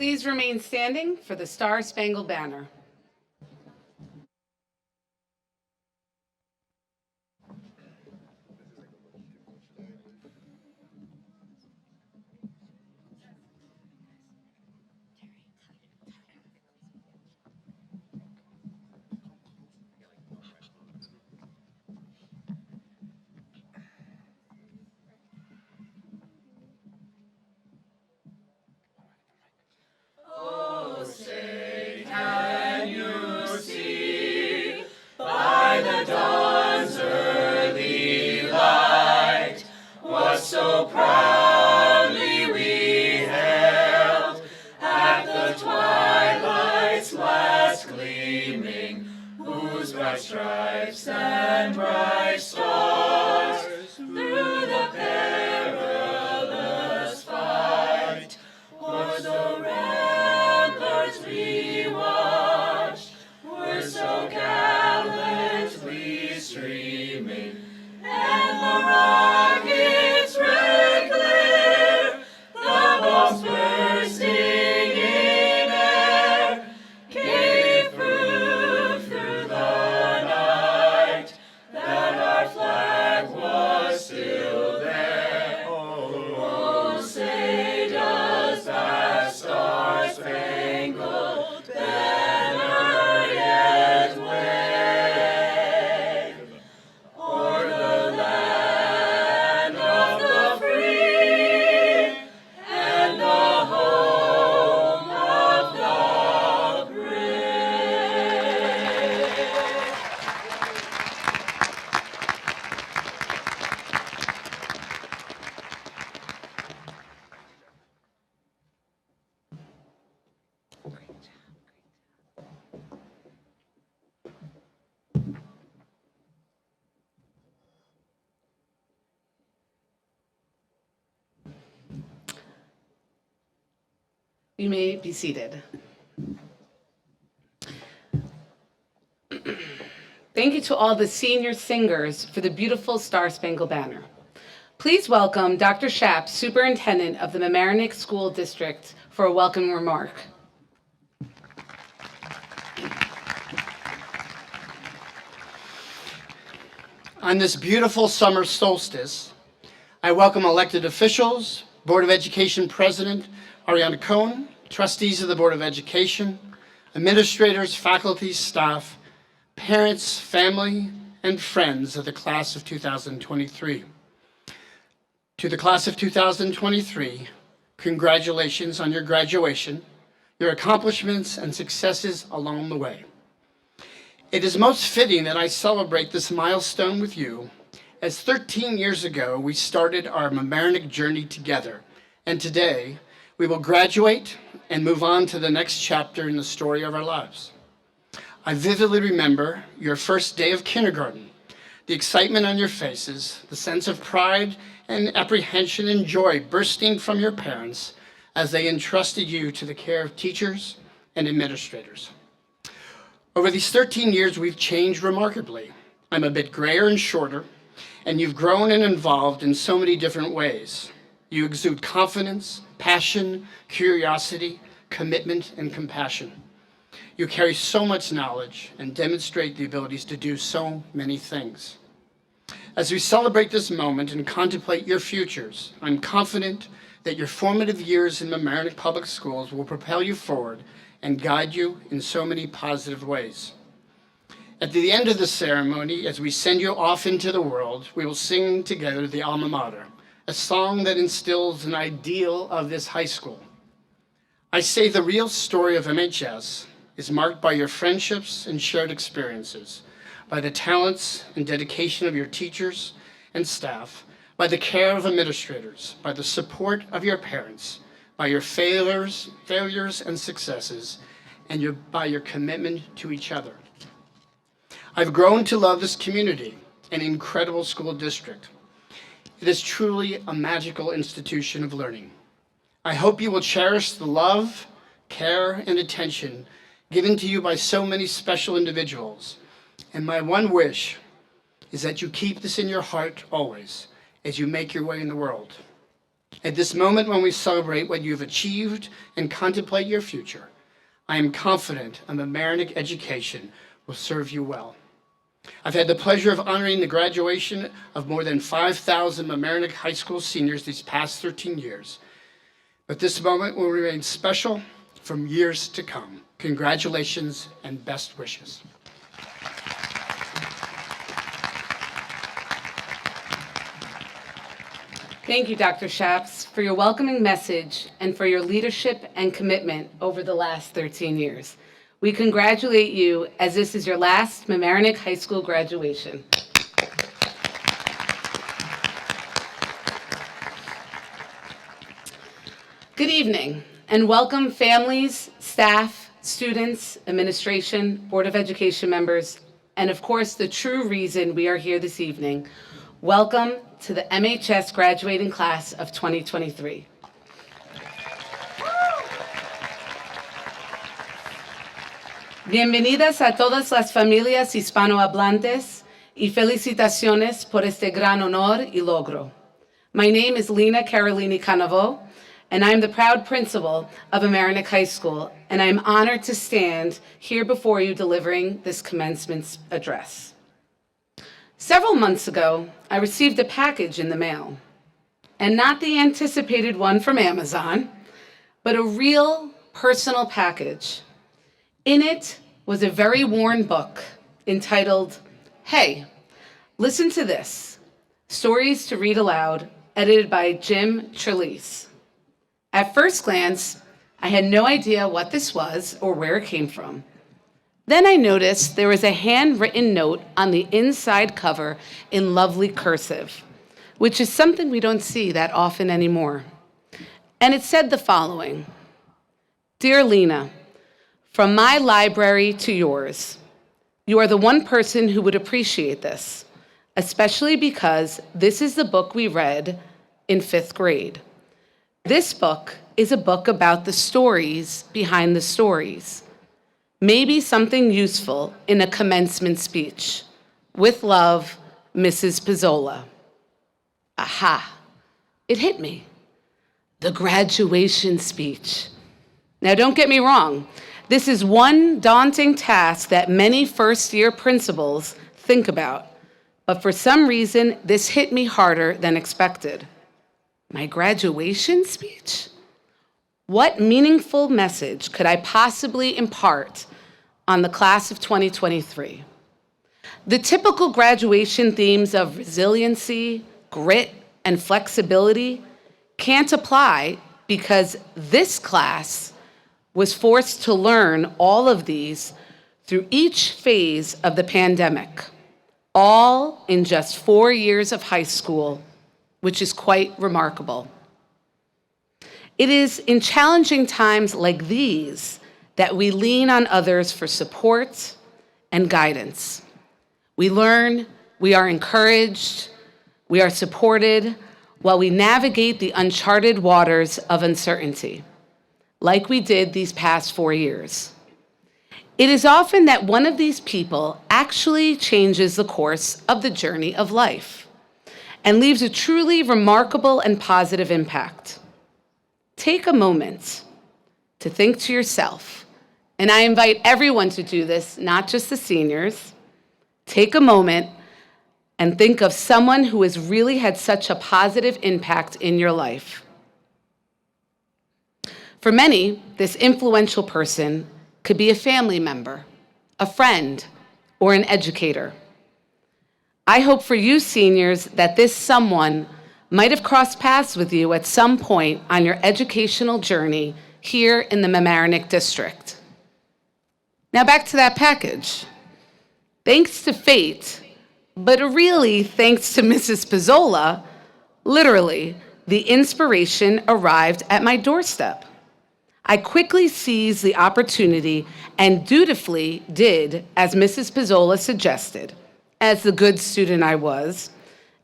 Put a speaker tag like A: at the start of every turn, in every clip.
A: Please remain standing for the Star-Spangled Banner.
B: Oh, say, can you see by the dawn's early light what so proudly we hailed at the twilight's last gleaming, whose bright stripes and bright stars through the perilous fight o'er the ramparts we watched were so gallantly streaming, and the rocket's red glare, the bombs bursting in air, gave proof through the night that our flag was still there. Oh, say does that star-spangled banner yet wave o'er the land of the free and the home of the brave?
A: You may be seated. Thank you to all the senior singers for the beautiful Star-Spangled Banner. Please welcome Dr. Schaap, Superintendent of the Mamaroneck School District, for a welcome remark.
C: On this beautiful summer solstice, I welcome elected officials, Board of Education President Ariana Cohen, trustees of the Board of Education, administrators, faculty, staff, parents, family, and friends of the class of 2023. To the class of 2023, congratulations on your graduation, your accomplishments and successes along the way. It is most fitting that I celebrate this milestone with you, as 13 years ago we started our Mamaroneck journey together, and today we will graduate and move on to the next chapter in the story of our lives. I vividly remember your first day of kindergarten, the excitement on your faces, the sense of pride and apprehension and joy bursting from your parents as they entrusted you to the care of teachers and administrators. Over these 13 years, we've changed remarkably. I'm a bit grayer and shorter, and you've grown and evolved in so many different ways. You exude confidence, passion, curiosity, commitment, and compassion. You carry so much knowledge and demonstrate the abilities to do so many things. As we celebrate this moment and contemplate your futures, I'm confident that your formative years in Mamaroneck Public Schools will propel you forward and guide you in so many positive ways. At the end of the ceremony, as we send you off into the world, we will sing together the Alma Mater, a song that instills an ideal of this high school. I say the real story of MHS is marked by your friendships and shared experiences, by the talents and dedication of your teachers and staff, by the care of administrators, by the support of your parents, by your failures and successes, and by your commitment to each other. I've grown to love this community, an incredible school district. It is truly a magical institution of learning. I hope you will cherish the love, care, and attention given to you by so many special individuals. And my one wish is that you keep this in your heart always as you make your way in the world. At this moment when we celebrate what you've achieved and contemplate your future, I am confident a Mamaroneck education will serve you well. I've had the pleasure of honoring the graduation of more than 5,000 Mamaroneck High School seniors these past 13 years. But this moment will remain special for years to come. Congratulations and best wishes.
A: Thank you, Dr. Shaps, for your welcoming message and for your leadership and commitment over the last 13 years. We congratulate you as this is your last Mamaroneck High School graduation. Good evening, and welcome families, staff, students, administration, Board of Education members, and of course, the true reason we are here this evening. Welcome to the MHS graduating class of 2023. Bienvenidas a todas las familias hispanohablantes y felicitaciones por este gran honor y logro. My name is Lena Carolini Canavo, and I'm the proud principal of Mamaroneck High School, and I'm honored to stand here before you delivering this commencement address. Several months ago, I received a package in the mail, and not the anticipated one from Amazon, but a real personal package. In it was a very worn book entitled, Hey, Listen to This, Stories to Read Aloud, edited by Jim Trelease. At first glance, I had no idea what this was or where it came from. Then I noticed there was a handwritten note on the inside cover in lovely cursive, which is something we don't see that often anymore. And it said the following, Dear Lena, from my library to yours, you are the one person who would appreciate this, especially because this is the book we read in 5th grade. This book is a book about the stories behind the stories. Maybe something useful in a commencement speech. With love, Mrs. Pizzola. Aha, it hit me. The graduation speech. Now don't get me wrong, this is one daunting task that many first-year principals think about, but for some reason, this hit me harder than expected. My graduation speech? What meaningful message could I possibly impart on the class of 2023? The typical graduation themes of resiliency, grit, and flexibility can't apply because this class was forced to learn all of these through each phase of the pandemic, all in just 4 years of high school, which is quite remarkable. It is in challenging times like these that we lean on others for support and guidance. We learn, we are encouraged, we are supported while we navigate the uncharted waters of uncertainty, like we did these past 4 years. It is often that one of these people actually changes the course of the journey of life and leaves a truly remarkable and positive impact. Take a moment to think to yourself, and I invite everyone to do this, not just the seniors. Take a moment and think of someone who has really had such a positive impact in your life. For many, this influential person could be a family member, a friend, or an educator. I hope for you seniors that this someone might have crossed paths with you at some point on your educational journey here in the Mamaroneck district. Now back to that package. Thanks to fate, but really thanks to Mrs. Pizzola, literally, the inspiration arrived at my doorstep. I quickly seized the opportunity and dutifully did as Mrs. Pizzola suggested, as the good student I was,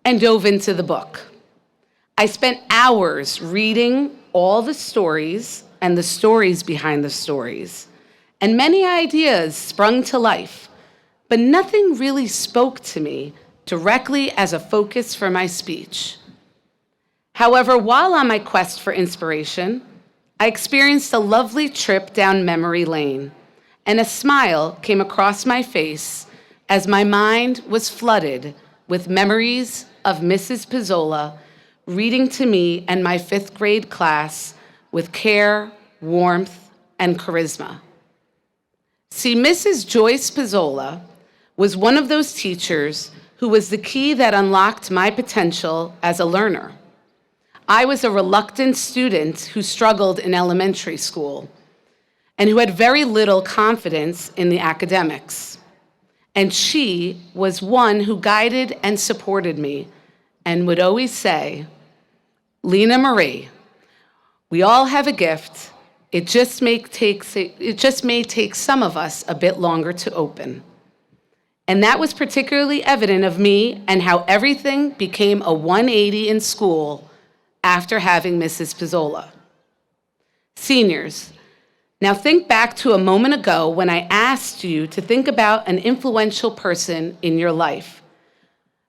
A: and dove into the book. I spent hours reading all the stories and the stories behind the stories, and many ideas sprung to life, but nothing really spoke to me directly as a focus for my speech. However, while on my quest for inspiration, I experienced a lovely trip down memory lane, and a smile came across my face as my mind was flooded with memories of Mrs. Pizzola reading to me and my 5th grade class with care, warmth, and charisma. See, Mrs. Joyce Pizzola was one of those teachers who was the key that unlocked my potential as a learner. I was a reluctant student who struggled in elementary school and who had very little confidence in the academics. And she was one who guided and supported me and would always say, "Lena Marie, we all have a gift. It just may take some of us a bit longer to open." And that was particularly evident of me and how everything became a 180 in school after having Mrs. Pizzola. Seniors, now think back to a moment ago when I asked you to think about an influential person in your life.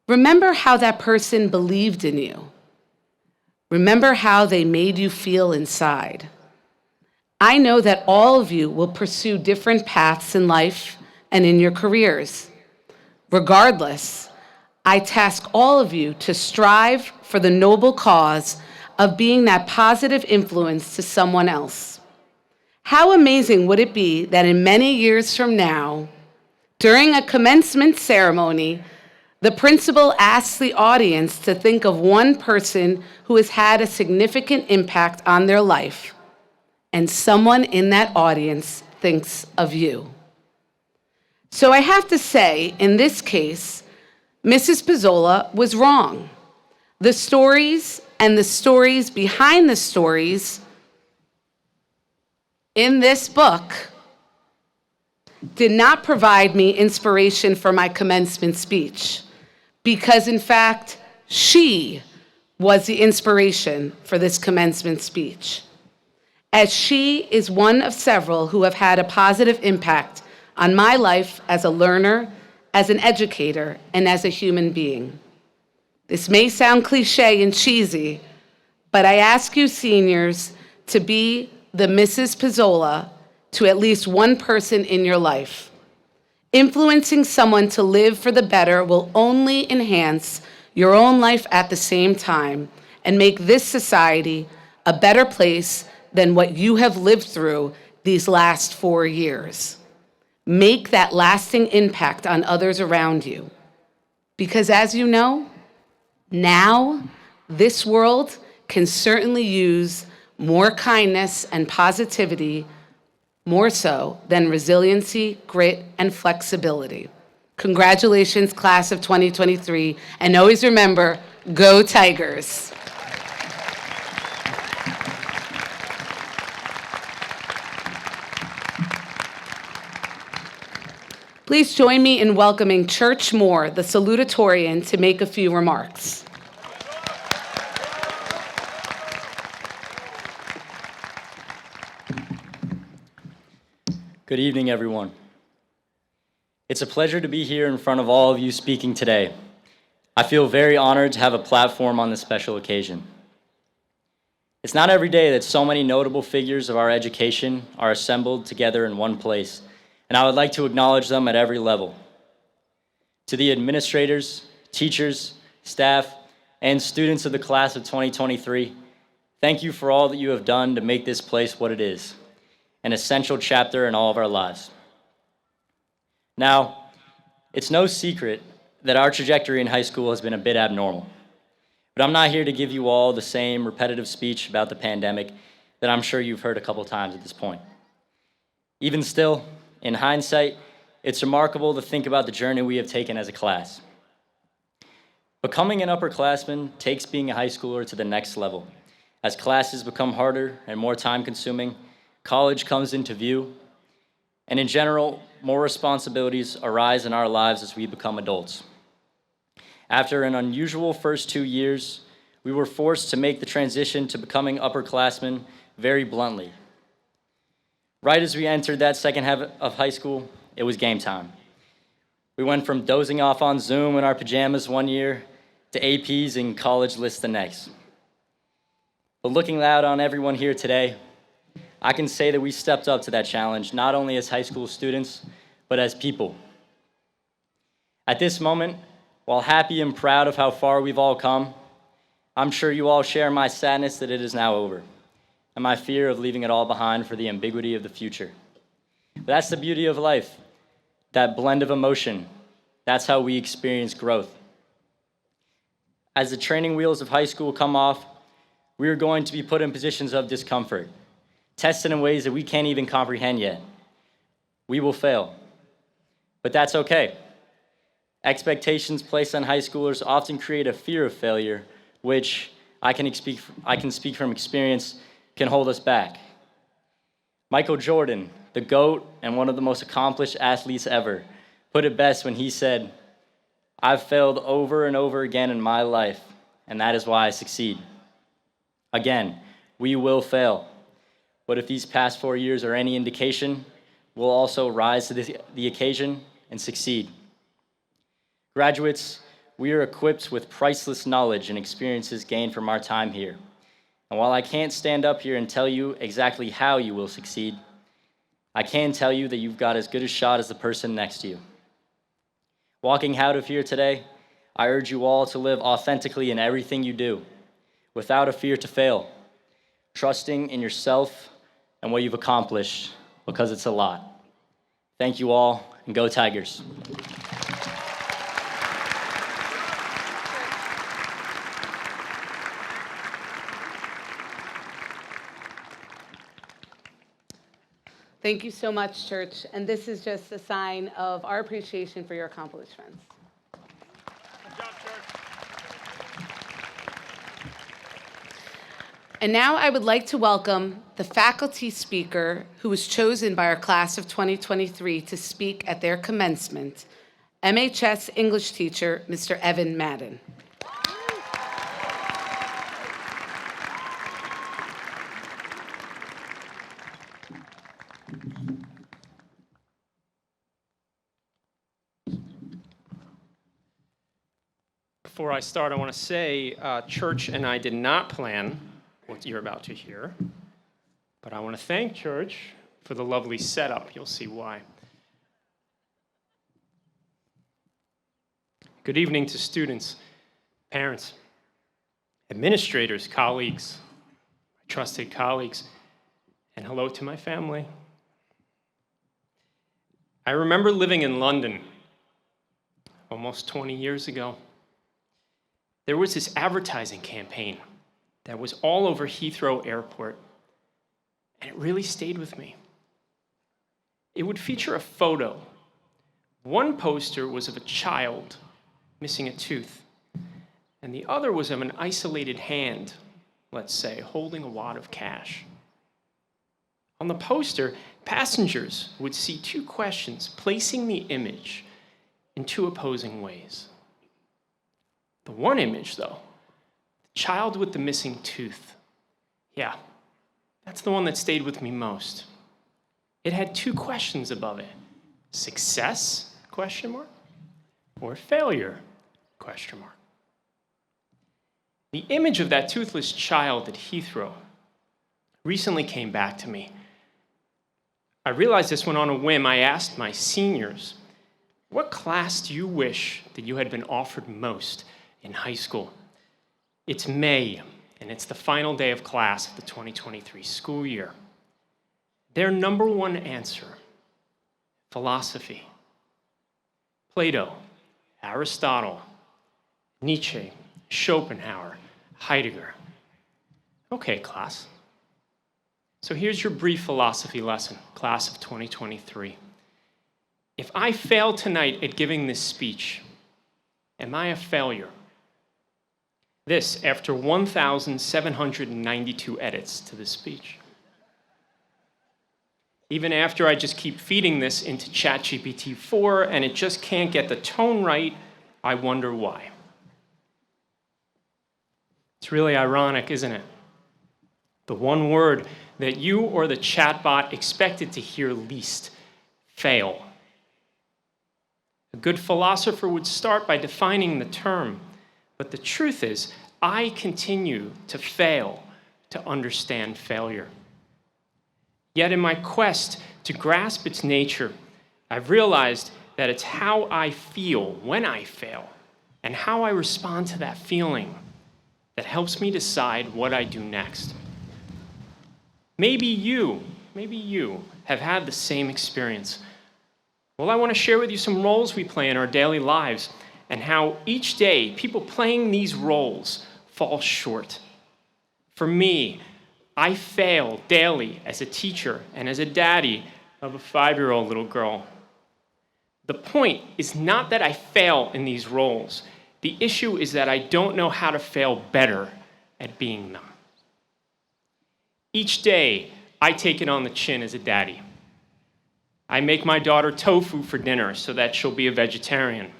A: Remember how that person believed in you. Remember how they made you feel inside. I know that all of you will pursue different paths in life and in your careers. Regardless, I task all of you to strive for the noble cause of being that positive influence to someone else. How amazing would it be that in many years from now, during a commencement ceremony, the principal asks the audience to think of one person who has had a significant impact on their life, and someone in that audience thinks of you. So I have to say, in this case, Mrs. Pizzola was wrong. The stories and the stories behind the stories in this book did not provide me inspiration for my commencement speech, because in fact, she was the inspiration for this commencement speech, as she is one of several who have had a positive impact on my life as a learner, as an educator, and as a human being. This may sound cliche and cheesy, but I ask you seniors to be the Mrs. Pizzola to at least one person in your life. Influencing someone to live for the better will only enhance your own life at the same time and make this society a better place than what you have lived through these last 4 years. Make that lasting impact on others around you. Because as you know, now this world can certainly use more kindness and positivity, more so than resiliency, grit, and flexibility. Congratulations, class of 2023, and always remember, go Tigers. Please join me in welcoming Church Moore, the Salutatorian, to make a few remarks.
D: Good evening, everyone. It's a pleasure to be here in front of all of you speaking today. I feel very honored to have a platform on this special occasion. It's not every day that so many notable figures of our education are assembled together in one place, and I would like to acknowledge them at every level. To the administrators, teachers, staff, and students of the class of 2023, thank you for all that you have done to make this place what it is, an essential chapter in all of our lives. Now, it's no secret that our trajectory in high school has been a bit abnormal, but I'm not here to give you all the same repetitive speech about the pandemic that I'm sure you've heard a couple times at this point. Even still, in hindsight, it's remarkable to think about the journey we have taken as a class. Becoming an upperclassman takes being a high schooler to the next level. As classes become harder and more time-consuming, college comes into view, and in general, more responsibilities arise in our lives as we become adults. After an unusual first 2 years, we were forced to make the transition to becoming upperclassmen very bluntly. Right as we entered that second half of high school, it was game time. We went from dozing off on Zoom in our pajamas one year to APs and college lists the next. But looking out on everyone here today, I can say that we stepped up to that challenge, not only as high school students, but as people. At this moment, while happy and proud of how far we've all come, I'm sure you all share my sadness that it is now over, and my fear of leaving it all behind for the ambiguity of the future. But that's the beauty of life, that blend of emotion. That's how we experience growth. As the training wheels of high school come off, we are going to be put in positions of discomfort, tested in ways that we can't even comprehend yet. We will fail, but that's okay. Expectations placed on high schoolers often create a fear of failure, which I can speak from experience, can hold us back. Michael Jordan, the GOAT and one of the most accomplished athletes ever, put it best when he said, "I've failed over and over again in my life, and that is why I succeed." Again, we will fail, but if these past 4 years are any indication, we'll also rise to the occasion and succeed. Graduates, we are equipped with priceless knowledge and experiences gained from our time here. And while I can't stand up here and tell you exactly how you will succeed, I can tell you that you've got as good a shot as the person next to you. Walking out of here today, I urge you all to live authentically in everything you do, without a fear to fail, trusting in yourself and what you've accomplished, because it's a lot. Thank you all, and go Tigers.
A: Thank you so much, church. And this is just a sign of our appreciation for your accomplishments. And now I would like to welcome the faculty speaker who was chosen by our class of 2023 to speak at their commencement, MHS English teacher, Mr. Evan Madden.
E: Before I start, I want to say, Church and I did not plan what you're about to hear, but I want to thank Church for the lovely setup. You'll see why. Good evening to students, parents, administrators, colleagues, trusted colleagues, and hello to my family. I remember living in London almost 20 years ago. There was this advertising campaign that was all over Heathrow Airport, and it really stayed with me. It would feature a photo. One poster was of a child missing a tooth, and the other was of an isolated hand, let's say, holding a wad of cash. On the poster, passengers would see two questions placing the image in two opposing ways. The one image, though, the child with the missing tooth, yeah, that's the one that stayed with me most. It had two questions above it. Success, question mark, or failure, question mark. The image of that toothless child at Heathrow recently came back to me. I realized this when on a whim I asked my seniors, what class do you wish that you had been offered most in high school? It's May, and it's the final day of class of the 2023 school year. Their number one answer, philosophy. Plato, Aristotle, Nietzsche, Schopenhauer, Heidegger. Okay, class. So here's your brief philosophy lesson, class of 2023. If I fail tonight at giving this speech, am I a failure? This after 1,792 edits to this speech. Even after I just keep feeding this into ChatGPT 4 and it just can't get the tone right, I wonder why. It's really ironic, isn't it? The one word that you or the chatbot expected to hear least, fail. A good philosopher would start by defining the term, but the truth is, I continue to fail to understand failure. Yet in my quest to grasp its nature, I've realized that it's how I feel when I fail and how I respond to that feeling that helps me decide what I do next. Maybe you have had the same experience. Well, I want to share with you some roles we play in our daily lives and how each day people playing these roles fall short. For me, I fail daily as a teacher and as a daddy of a 5-year-old little girl. The point is not that I fail in these roles. The issue is that I don't know how to fail better at being them. Each day, I take it on the chin as a daddy. I make my daughter tofu for dinner so that she'll be a vegetarian.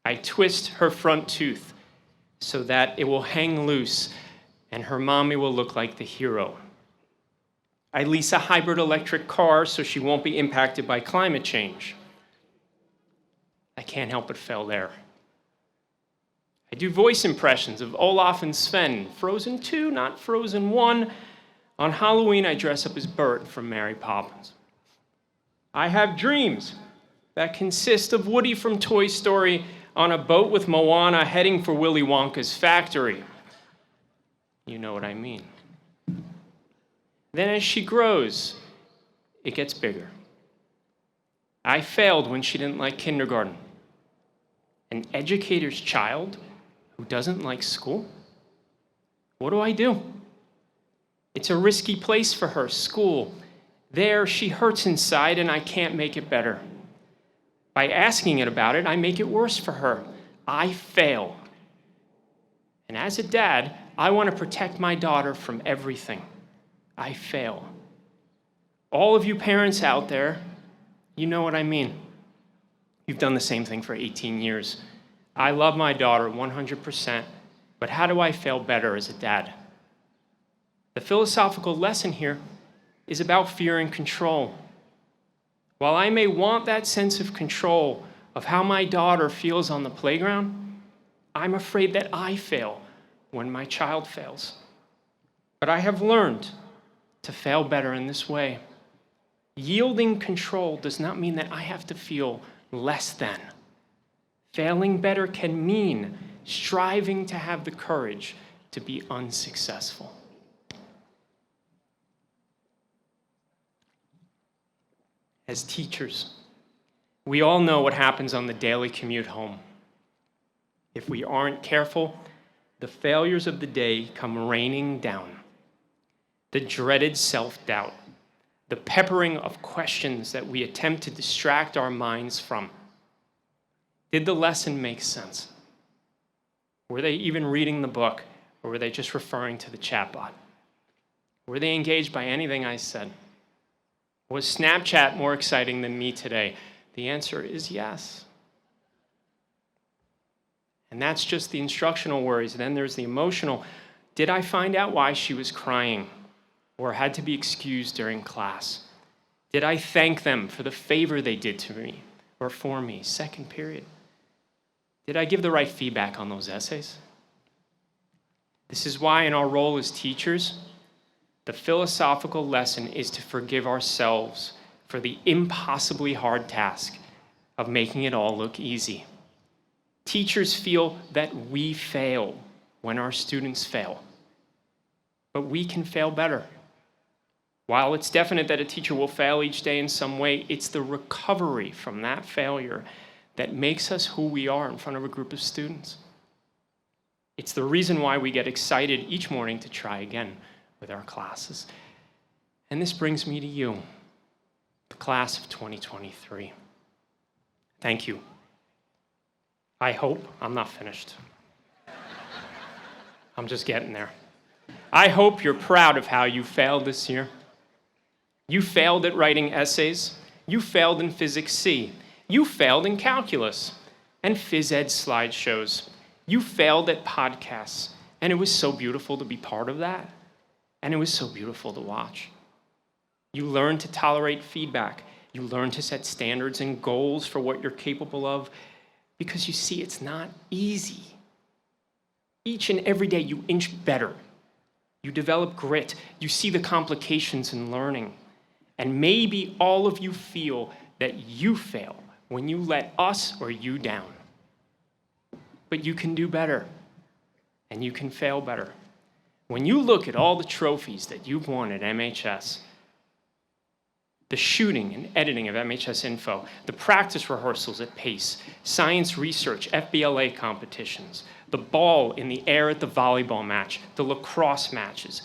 E: I twist her front tooth so that it will hang loose and her mommy will look like the hero. I lease a hybrid electric car so she won't be impacted by climate change. I can't help but fail there. I do voice impressions of Olaf and Sven, Frozen 2, not Frozen 1. On Halloween, I dress up as Bert from Mary Poppins. I have dreams that consist of Woody from Toy Story on a boat with Moana heading for Willy Wonka's factory. You know what I mean. Then as she grows, it gets bigger. I failed when she didn't like kindergarten. An educator's child who doesn't like school? What do? It's a risky place for her, school. There, she hurts inside and I can't make it better. By asking it about it, I make it worse for her. I fail. And as a dad, I want to protect my daughter from everything. I fail. All of you parents out there, you know what I mean. You've done the same thing for 18 years. I love my daughter 100%, but how do I fail better as a dad? The philosophical lesson here is about fear and control. While I may want that sense of control of how my daughter feels on the playground, I'm afraid that I fail when my child fails. But I have learned to fail better in this way. Yielding control does not mean that I have to feel less than. Failing better can mean striving to have the courage to be unsuccessful. As teachers, we all know what happens on the daily commute home. If we aren't careful, the failures of the day come raining down. The dreaded self-doubt, the peppering of questions that we attempt to distract our minds from. Did the lesson make sense? Were they even reading the book, or were they just referring to the chatbot? Were they engaged by anything I said? Was Snapchat more exciting than me today? The answer is yes. And that's just the instructional worries. Then there's the emotional. Did I find out why she was crying or had to be excused during class? Did I thank them for the favor they did to me or for me? Second period. Did I give the right feedback on those essays? This is why in our role as teachers, the philosophical lesson is to forgive ourselves for the impossibly hard task of making it all look easy. Teachers feel that we fail when our students fail, but we can fail better. While it's definite that a teacher will fail each day in some way, it's the recovery from that failure that makes us who we are in front of a group of students. It's the reason why we get excited each morning to try again with our classes. And this brings me to you, the class of 2023. Thank you. I hope I'm not finished. I'm just getting there. I hope you're proud of how you failed this year. You failed at writing essays. You failed in Physics C. You failed in calculus and phys ed slideshows. You failed at podcasts, and it was so beautiful to be part of that, and it was so beautiful to watch. You learned to tolerate feedback. You learned to set standards and goals for what you're capable of, because you see, it's not easy. Each and every day you inch better. You develop grit. You see the complications in learning. And maybe all of you feel that you fail when you let us or you down. But you can do better, and you can fail better. When you look at all the trophies that you've won at MHS, the shooting and editing of MHS Info, the practice rehearsals at PACE, science research, FBLA competitions, the ball in the air at the volleyball match, the lacrosse matches,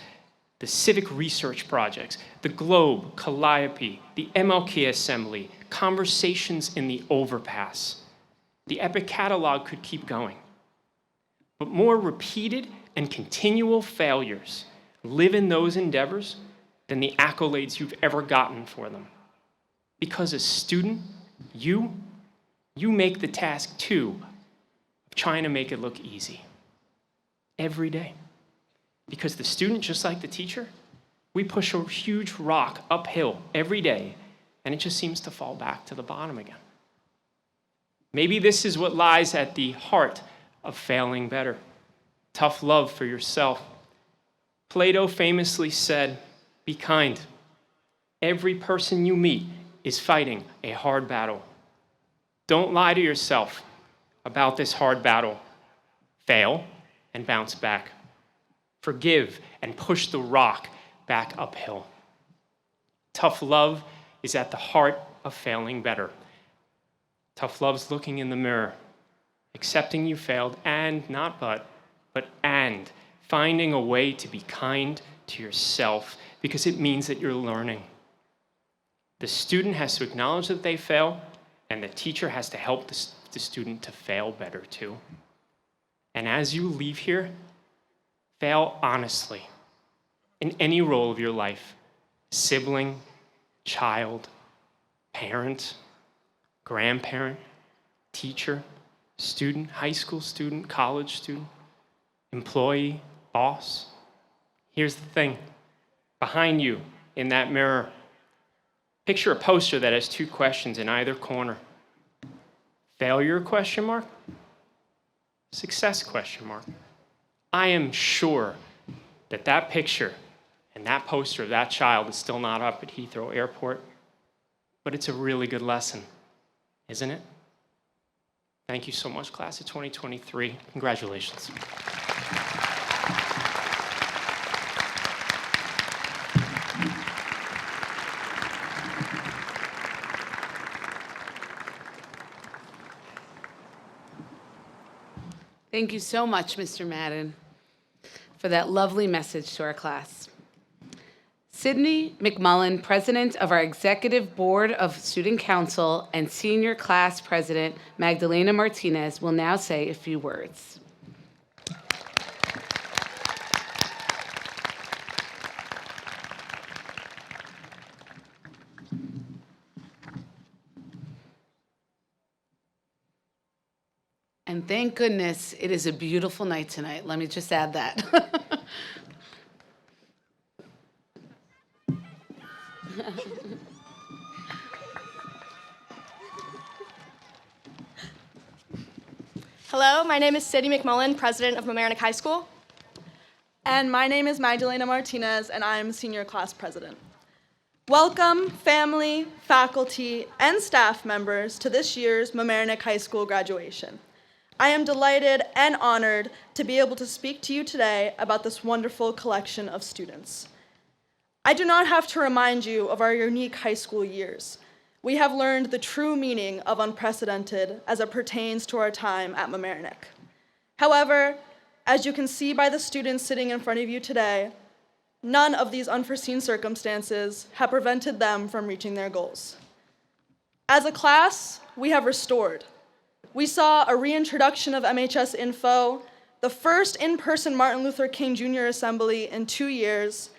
E: the civic research projects, the Globe, Calliope, the MLK Assembly, conversations in the overpass. The epic catalog could keep going. But more repeated and continual failures live in those endeavors than the accolades you've ever gotten for them. Because as a student, you make the task too of trying to make it look easy every day. Because the student, just like the teacher, we push a huge rock uphill every day, and it just seems to fall back to the bottom again. Maybe this is what lies at the heart of failing better. Tough love for yourself. Plato famously said, "Be kind. Every person you meet is fighting a hard battle." Don't lie to yourself about this hard battle. Fail and bounce back. Forgive and push the rock back uphill. Tough love is at the heart of failing better. Tough love's looking in the mirror, accepting you failed, and not but and finding a way to be kind to yourself, because it means that you're learning. The student has to acknowledge that they fail, and the teacher has to help the student to fail better too. And as you leave here, fail honestly in any role of your life: sibling, child, parent, grandparent, teacher, student, high school student, college student, employee, boss. Here's the thing. Behind you in that mirror, picture a poster that has two questions in either corner. Failure, question mark? Success, question mark? I am sure that that picture and that poster of that child is still not up at Heathrow Airport, but it's a really good lesson, isn't it? Thank you so much, class of 2023. Congratulations.
A: Thank you so much, Mr. Madden, for that lovely message to our class. Sydney McMullen, President of our Executive Board of Student Council, and Senior Class President Magdalena Martinez will now say a few words. And thank goodness it is a beautiful night tonight. Let me just add that.
F: Hello, my name is Sydney McMullen, President of Mamaroneck High School.
G: And my name is Magdalena Martinez, and I am Senior Class President. Welcome, family, faculty, and staff members to this year's Mamaroneck High School graduation. I am delighted and honored to be able to speak to you today about this wonderful collection of students. I do not have to remind you of our unique high school years. We have learned the true meaning of unprecedented as it pertains to our time at Mamaroneck. However, as you can see by the students sitting in front of you today, none of these unforeseen circumstances have prevented them from reaching their goals. As a class, we have restored. We saw a reintroduction of MHS Info, the first in-person Martin Luther King Jr. Assembly in 2 years,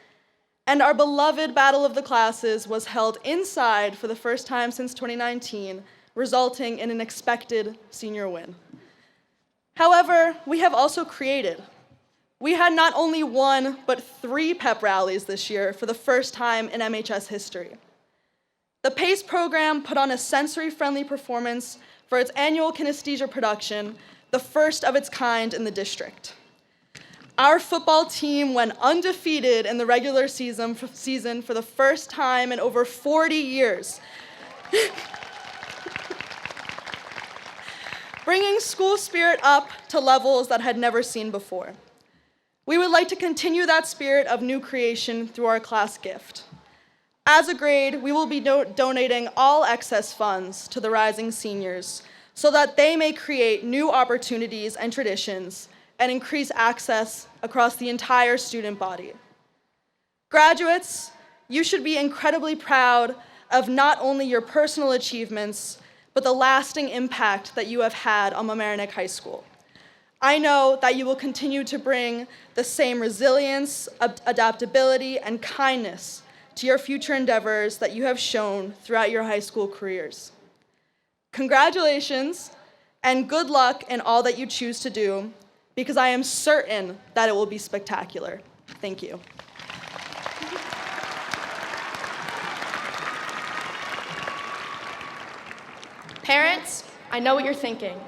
G: and our beloved Battle of the Classes was held inside for the first time since 2019, resulting in an expected senior win. However, we have also created. We had not only one, but 3 pep rallies this year for the first time in MHS history. The PACE program put on a sensory-friendly performance for its annual kinesthesia production, the first of its kind in the district. Our football team went undefeated in the regular season for the first time in over 40 years. Bringing school spirit up to levels that had never seen before. We would like to continue that spirit of new creation through our class gift. As a grade, we will be donating all excess funds to the rising seniors so that they may create new opportunities and traditions and increase access across the entire student body. Graduates, you should be incredibly proud of not only your personal achievements, but the lasting impact that you have had on Mamaroneck High School. I know that you will continue to bring the same resilience, adaptability, and kindness to your future endeavors that you have shown throughout your high school careers. Congratulations, and good luck in all that you choose to do, because I am certain that it will be spectacular. Thank you.
F: Parents, I know what you're thinking.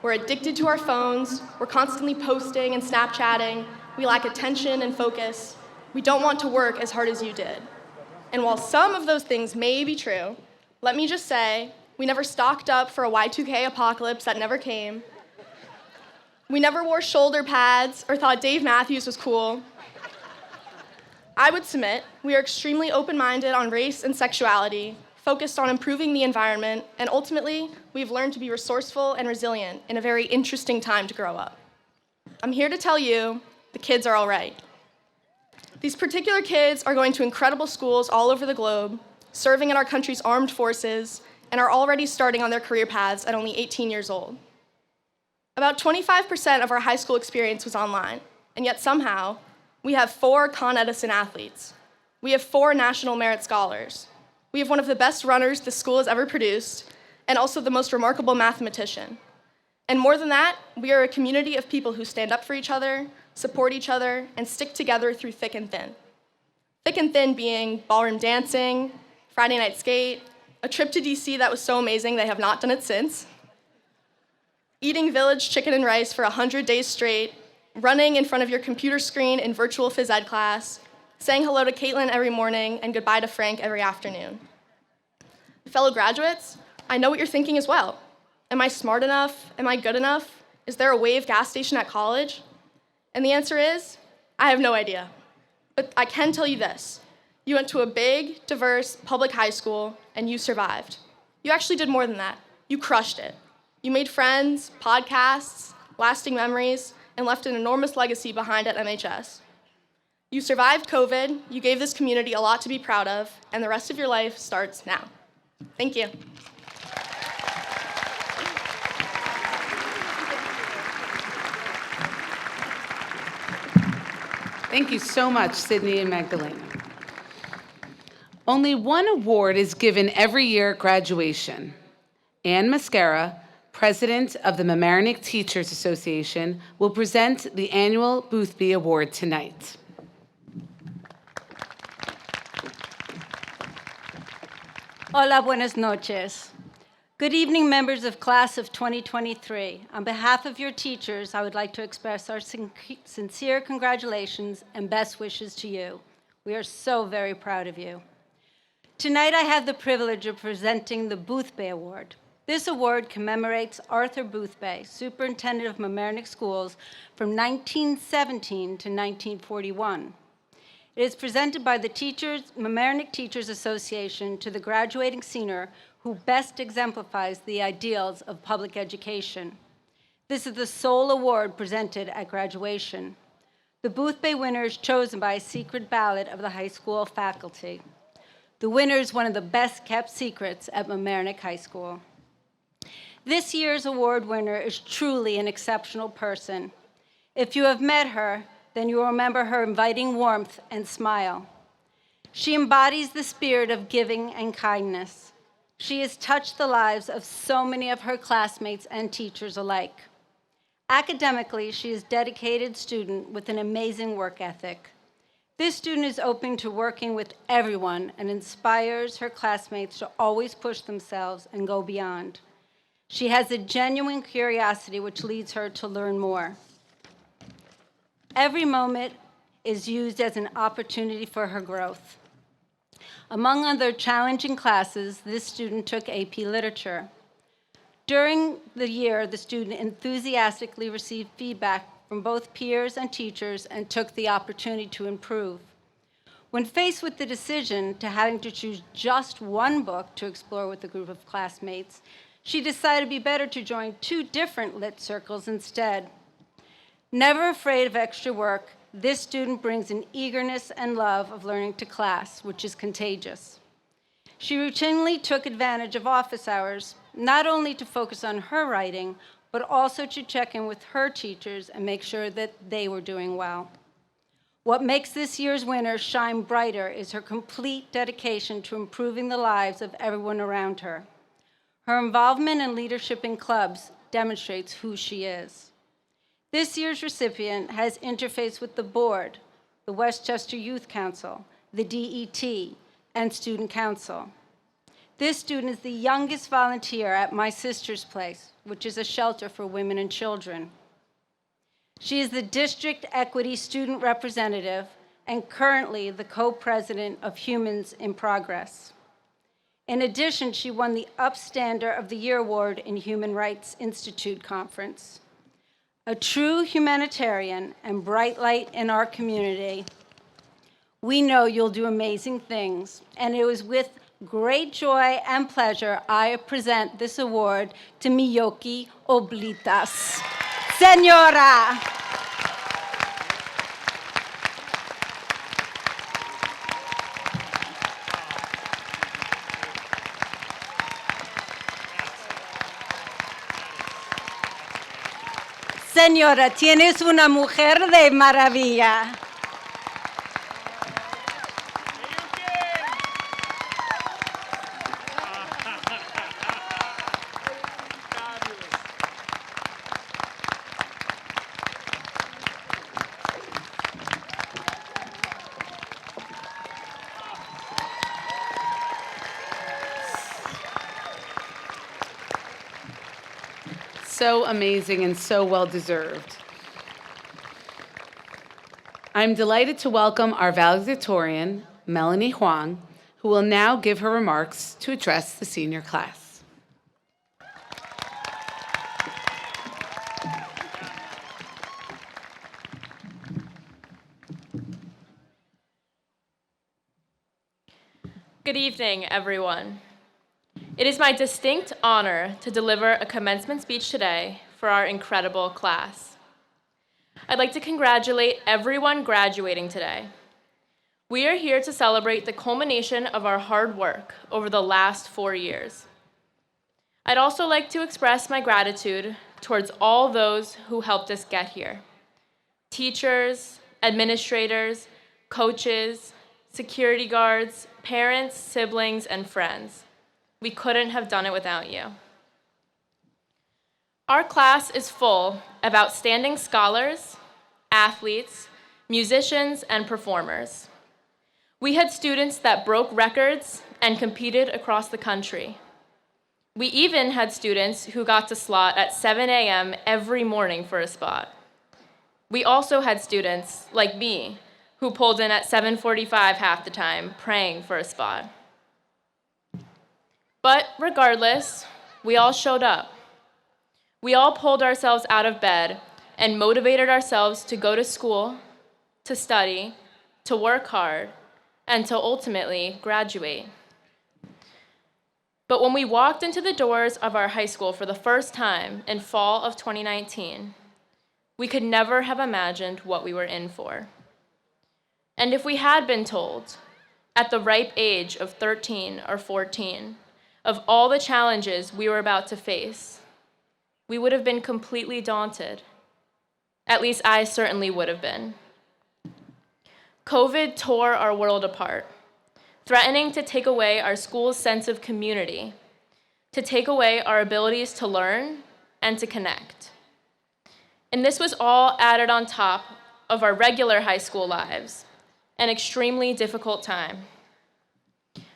F: We're addicted to our phones, we're constantly posting and Snapchatting, we lack attention and focus, we don't want to work as hard as you did. And while some of those things may be true, let me just say, we never stocked up for a Y2K apocalypse that never came. We never wore shoulder pads or thought Dave Matthews was cool. I would submit we are extremely open-minded on race and sexuality, focused on improving the environment, and ultimately, we've learned to be resourceful and resilient in a very interesting time to grow up. I'm here to tell you, the kids are all right. These particular kids are going to incredible schools all over the globe, serving in our country's armed forces, and are already starting on their career paths at only 18 years old. About 25% of our high school experience was online, and yet somehow, we have 4 Con Edison athletes. We have 4 National Merit Scholars. We have one of the best runners the school has ever produced, and also the most remarkable mathematician. And more than that, we are a community of people who stand up for each other, support each other, and stick together through thick and thin. Thick and thin being ballroom dancing, Friday night skate, a trip to DC that was so amazing they have not done it since, eating village chicken and rice for 100 days straight, running in front of your computer screen in virtual phys ed class, saying hello to Caitlin every morning and goodbye to Frank every afternoon. Fellow graduates, I know what you're thinking as well. Am I smart enough? Am I good enough? Is there a Wave gas station at college? And the answer is, I have no idea. But I can tell you this. You went to a big, diverse public high school, and you survived. You actually did more than that. You crushed it. You made friends, podcasts, lasting memories, and left an enormous legacy behind at MHS. You survived COVID, you gave this community a lot to be proud of, and the rest of your life starts now. Thank you.
A: Thank you so much, Sydney and Magdalena. Only one award is given every year at graduation. Ann Mascara, President of the Mamaroneck Teachers Association, will present the annual Boothby Award tonight.
H: Hola, buenas noches. Good evening, members of class of 2023. On behalf of your teachers, I would like to express our sincere congratulations and best wishes to you. We are so very proud of you. Tonight, I have the privilege of presenting the Boothby Award. This award commemorates Arthur Boothby, Superintendent of Mamaroneck Schools from 1917 to 1941. It is presented by the Mamaroneck Teachers Association to the graduating senior who best exemplifies the ideals of public education. This is the sole award presented at graduation. The Boothby winner is chosen by a secret ballot of the high school faculty. The winner is one of the best-kept secrets at Mamaroneck High School. This year's award winner is truly an exceptional person. If you have met her, then you will remember her inviting warmth and smile. She embodies the spirit of giving and kindness. She has touched the lives of so many of her classmates and teachers alike. Academically, she is a dedicated student with an amazing work ethic. This student is open to working with everyone and inspires her classmates to always push themselves and go beyond. She has a genuine curiosity which leads her to learn more. Every moment is used as an opportunity for her growth. Among other challenging classes, this student took AP Literature. During the year, the student enthusiastically received feedback from both peers and teachers and took the opportunity to improve. When faced with the decision to having to choose just one book to explore with a group of classmates, she decided it'd be better to join 2 different lit circles instead. Never afraid of extra work, this student brings an eagerness and love of learning to class, which is contagious. She routinely took advantage of office hours, not only to focus on her writing, but also to check in with her teachers and make sure that they were doing well. What makes this year's winner shine brighter is her complete dedication to improving the lives of everyone around her. Her involvement and leadership in clubs demonstrates who she is. This year's recipient has interfaced with the board, the Westchester Youth Council, the DET, and Student Council. This student is the youngest volunteer at My Sister's Place, which is a shelter for women and children. She is the District Equity Student Representative and currently the co-president of Humans in Progress. In addition, she won the Upstander of the Year Award in Human Rights Institute Conference. A true humanitarian and bright light in our community, we know you'll do amazing things, and it was with great joy and pleasure I present this award to Miyoki Oblitas. Señora. Señora, tienes una mujer de maravilla.
A: So amazing and so well-deserved. I'm delighted to welcome our valedictorian, Melanie Huang, who will now give her remarks to address the senior class.
I: Good evening, everyone. It is my distinct honor to deliver a commencement speech today for our incredible class. I'd like to congratulate everyone graduating today. We are here to celebrate the culmination of our hard work over the last 4 years. I'd also like to express my gratitude towards all those who helped us get here. Teachers, administrators, coaches, security guards, parents, siblings, and friends. We couldn't have done it without you. Our class is full of outstanding scholars, athletes, musicians, and performers. We had students that broke records and competed across the country. We even had students who got to slot at 7 a.m. every morning for a spot. We also had students, like me, who pulled in at 7:45 half the time, praying for a spot. But regardless, we all showed up. We all pulled ourselves out of bed and motivated ourselves to go to school, to study, to work hard, and to ultimately graduate. But when we walked into the doors of our high school for the first time in fall of 2019, we could never have imagined what we were in for. And if we had been told, at the ripe age of 13 or 14, of all the challenges we were about to face, we would have been completely daunted. At least I certainly would have been. COVID tore our world apart, threatening to take away our school's sense of community, to take away our abilities to learn and to connect. And this was all added on top of our regular high school lives, an extremely difficult time.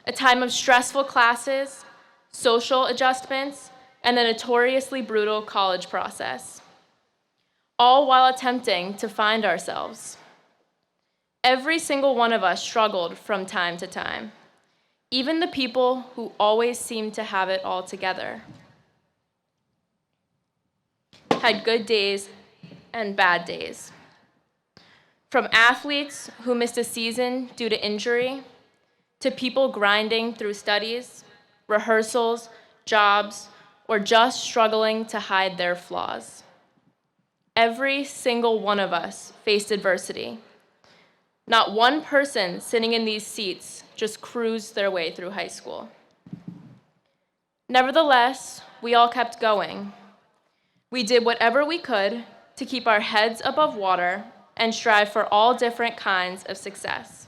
I: A time of stressful classes, social adjustments, and the notoriously brutal college process. all while attempting to find ourselves. Every single one of us struggled from time to time, even the people who always seemed to have it all together. Had good days and bad days. From athletes who missed a season due to injury, to people grinding through studies, rehearsals, jobs, or just struggling to hide their flaws. Every single one of us faced adversity. Not one person sitting in these seats just cruised their way through high school. Nevertheless, we all kept going. We did whatever we could to keep our heads above water and strive for all different kinds of success.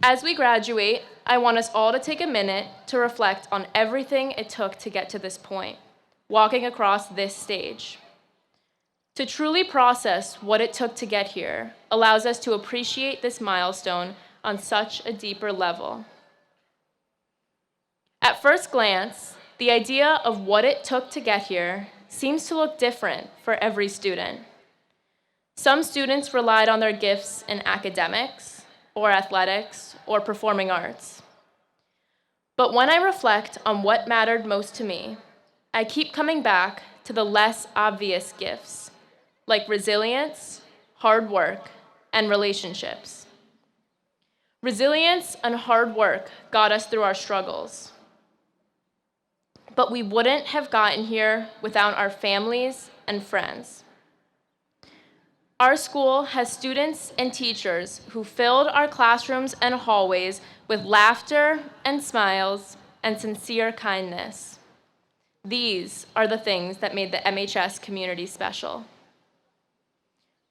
I: As we graduate, I want us all to take a minute to reflect on everything it took to get to this point, walking across this stage. To truly process what it took to get here allows us to appreciate this milestone on such a deeper level. At first glance, the idea of what it took to get here seems to look different for every student. Some students relied on their gifts in academics, or athletics, or performing arts. But when I reflect on what mattered most to me, I keep coming back to the less obvious gifts, like resilience, hard work, and relationships. Resilience and hard work got us through our struggles. But we wouldn't have gotten here without our families and friends. Our school has students and teachers who filled our classrooms and hallways with laughter and smiles and sincere kindness. These are the things that made the MHS community special.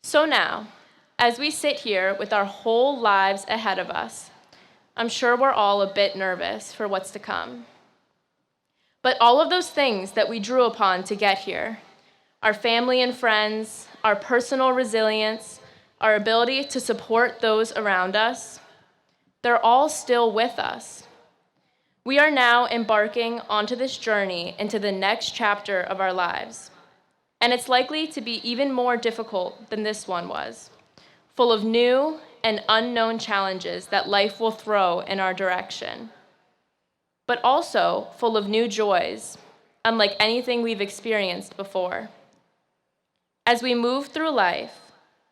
I: So now, as we sit here with our whole lives ahead of us, I'm sure we're all a bit nervous for what's to come. But all of those things that we drew upon to get here, our family and friends, our personal resilience, our ability to support those around us, they're all still with us. We are now embarking onto this journey into the next chapter of our lives. And it's likely to be even more difficult than this one was, full of new and unknown challenges that life will throw in our direction, but also full of new joys, unlike anything we've experienced before. As we move through life,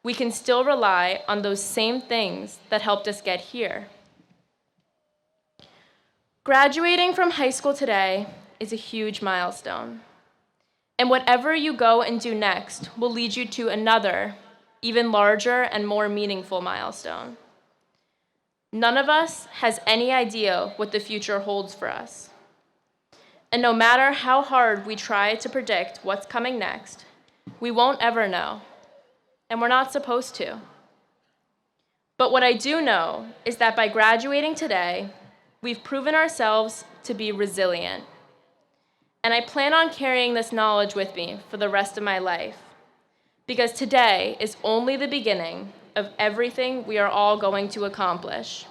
I: we can still rely on those same things that helped us get here. Graduating from high school today is a huge milestone. And whatever you go and do next will lead you to another, even larger and more meaningful milestone. None of us has any idea what the future holds for us. And no matter how hard we try to predict what's coming next, we won't ever know. And we're not supposed to. But what I do know is that by graduating today, we've proven ourselves to be resilient. And I plan on carrying this knowledge with me for the rest of my life, because today is only the beginning of everything we are all going to accomplish.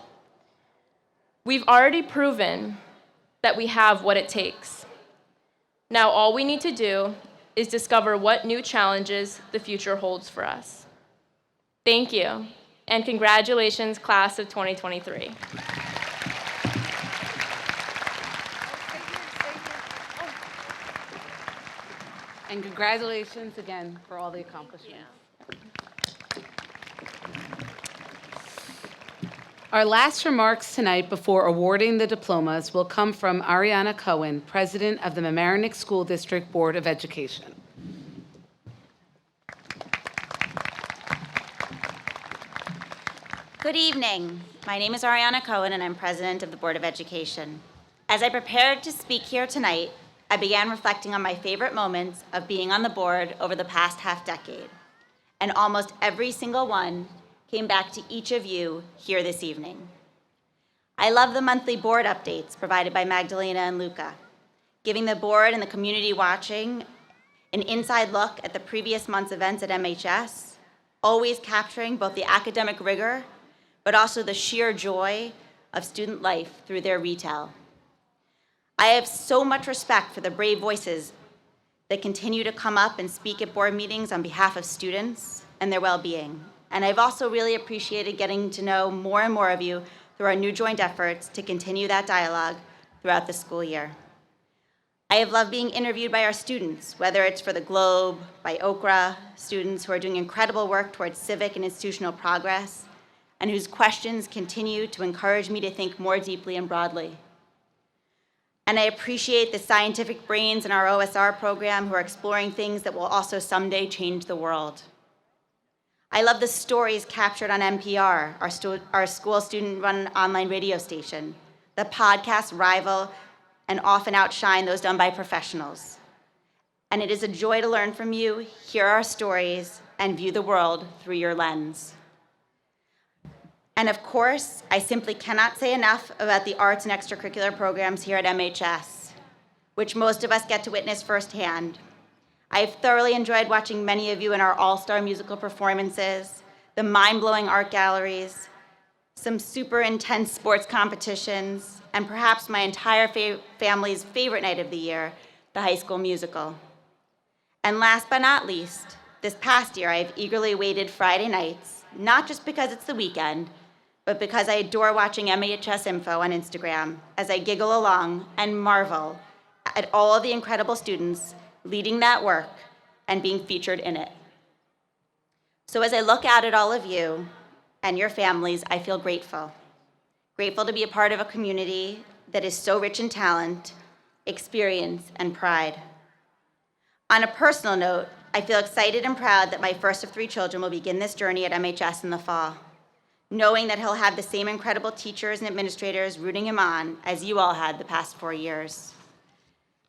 I: We've already proven that we have what it takes. Now all we need to do is discover what new challenges the future holds for us. Thank you, and congratulations, class of 2023.
A: And congratulations again for all the accomplishments. Our last remarks tonight before awarding the diplomas will come from Ariana Cohen, President of the Mamaroneck School District Board of Education.
J: Good evening. My name is Ariana Cohen, and I'm President of the Board of Education. As I prepared to speak here tonight, I began reflecting on my favorite moments of being on the board over the past half-decade, and almost every single one came back to each of you here this evening. I love the monthly board updates provided by Magdalena and Luca, giving the board and the community watching an inside look at the previous month's events at MHS, always capturing both the academic rigor, but also the sheer joy of student life through their retell. I have so much respect for the brave voices They continue to come up and speak at board meetings on behalf of students and their well-being. And I've also really appreciated getting to know more and more of you through our new joint efforts to continue that dialogue throughout the school year. I have loved being interviewed by our students, whether it's for the Globe, by Okra, students who are doing incredible work towards civic and institutional progress, and whose questions continue to encourage me to think more deeply and broadly. And I appreciate the scientific brains in our OSR program who are exploring things that will also someday change the world. I love the stories captured on NPR, our school student-run online radio station. The podcasts rival and often outshine those done by professionals. And it is a joy to learn from you, hear our stories, and view the world through your lens. And of course, I simply cannot say enough about the arts and extracurricular programs here at MHS, which most of us get to witness firsthand. I've thoroughly enjoyed watching many of you in our all-star musical performances, the mind-blowing art galleries, some super intense sports competitions, and perhaps my entire family's favorite night of the year, the High School Musical. And last but not least, this past year I've eagerly awaited Friday nights, not just because it's the weekend, but because I adore watching MHS Info on Instagram as I giggle along and marvel at all of the incredible students leading that work and being featured in it. So as I look out at all of you and your families, I feel grateful. Grateful to be a part of a community that is so rich in talent, experience, and pride. On a personal note, I feel excited and proud that my first of 3 children will begin this journey at MHS in the fall, knowing that he'll have the same incredible teachers and administrators rooting him on as you all had the past 4 years.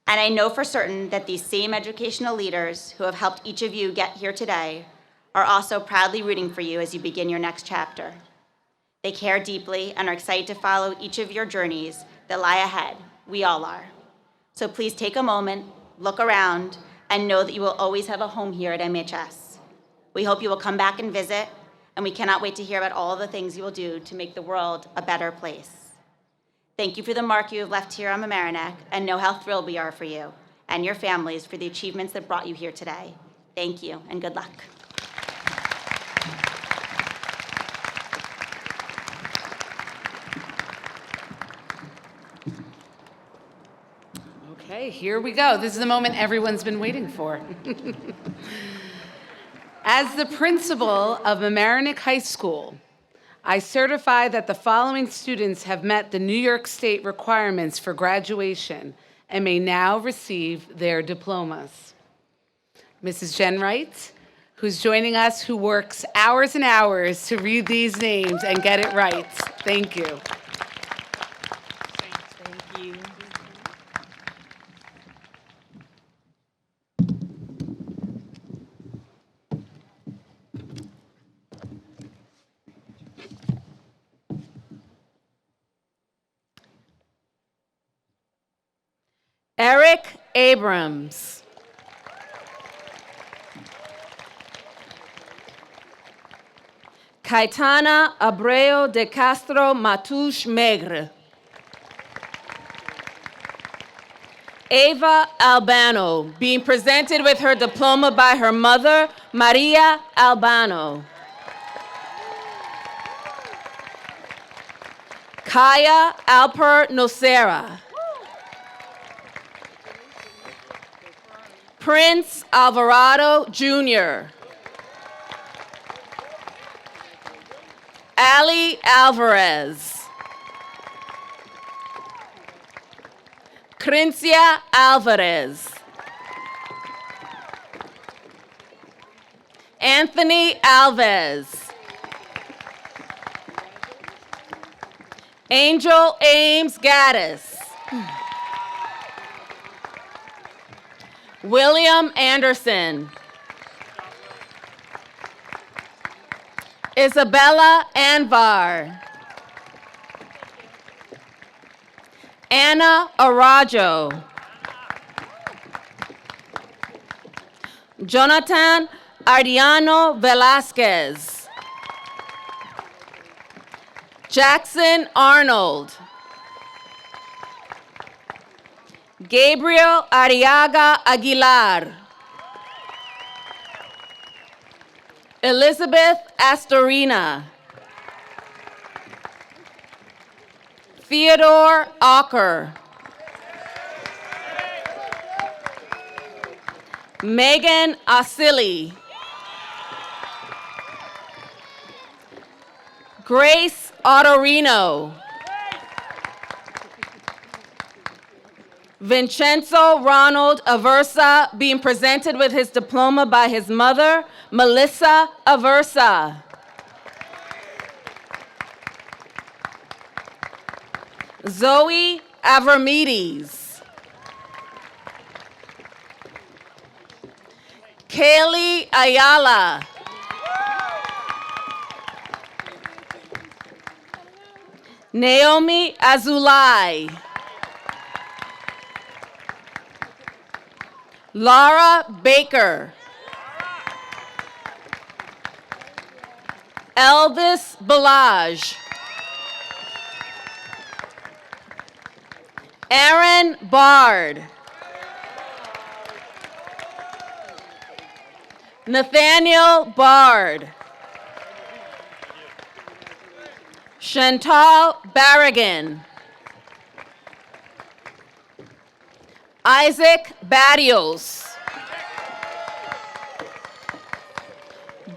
J: And I know for certain that these same educational leaders who have helped each of you get here today are also proudly rooting for you as you begin your next chapter. They care deeply and are excited to follow each of your journeys that lie ahead. We all are. So please take a moment, look around, and know that you will always have a home here at MHS. We hope you will come back and visit, and we cannot wait to hear about all the things you will do to make the world a better place. Thank you for the mark you have left here on Mamaroneck, and know how thrilled we are for you and your families for the achievements that brought you here today. Thank you, and good luck.
A: Okay, here we go. This is the moment everyone's been waiting for. As the principal of Mamaroneck High School, I certify that the following students have met the New York State requirements for graduation and may now receive their diplomas. Mrs. Jen Wright, who's joining us, who works hours and hours to read these names and get it right. Thank you.
J: Thank you.
A: Eric Abrams. Caetana Abreu de Castro Matouche Megre. Ava Albano, being presented with her diploma by her mother, Maria Albano. Kaya Alper Nocera. Prince Alvarado Jr. Ali Alvarez. Crincia Alvarez. Anthony Alves. Angel Ames Gaddis. William Anderson. Isabella Anvar. Anna Arajo. Jonathan Ardiano Velasquez. Jackson Arnold.
K: Gabriel Arriaga Aguilar. Elizabeth Astorina. Theodore Ocker. Megan Asili. Grace Ottorino. Vincenzo Ronald Aversa, being presented with his diploma by his mother, Melissa Aversa. Zoe Avermides. Kaylee Ayala. Naomi Azulay. Laura Baker. Elvis Balaj. Aaron Bard. Nathaniel Bard. Chantal Barragan. Isaac Barrios.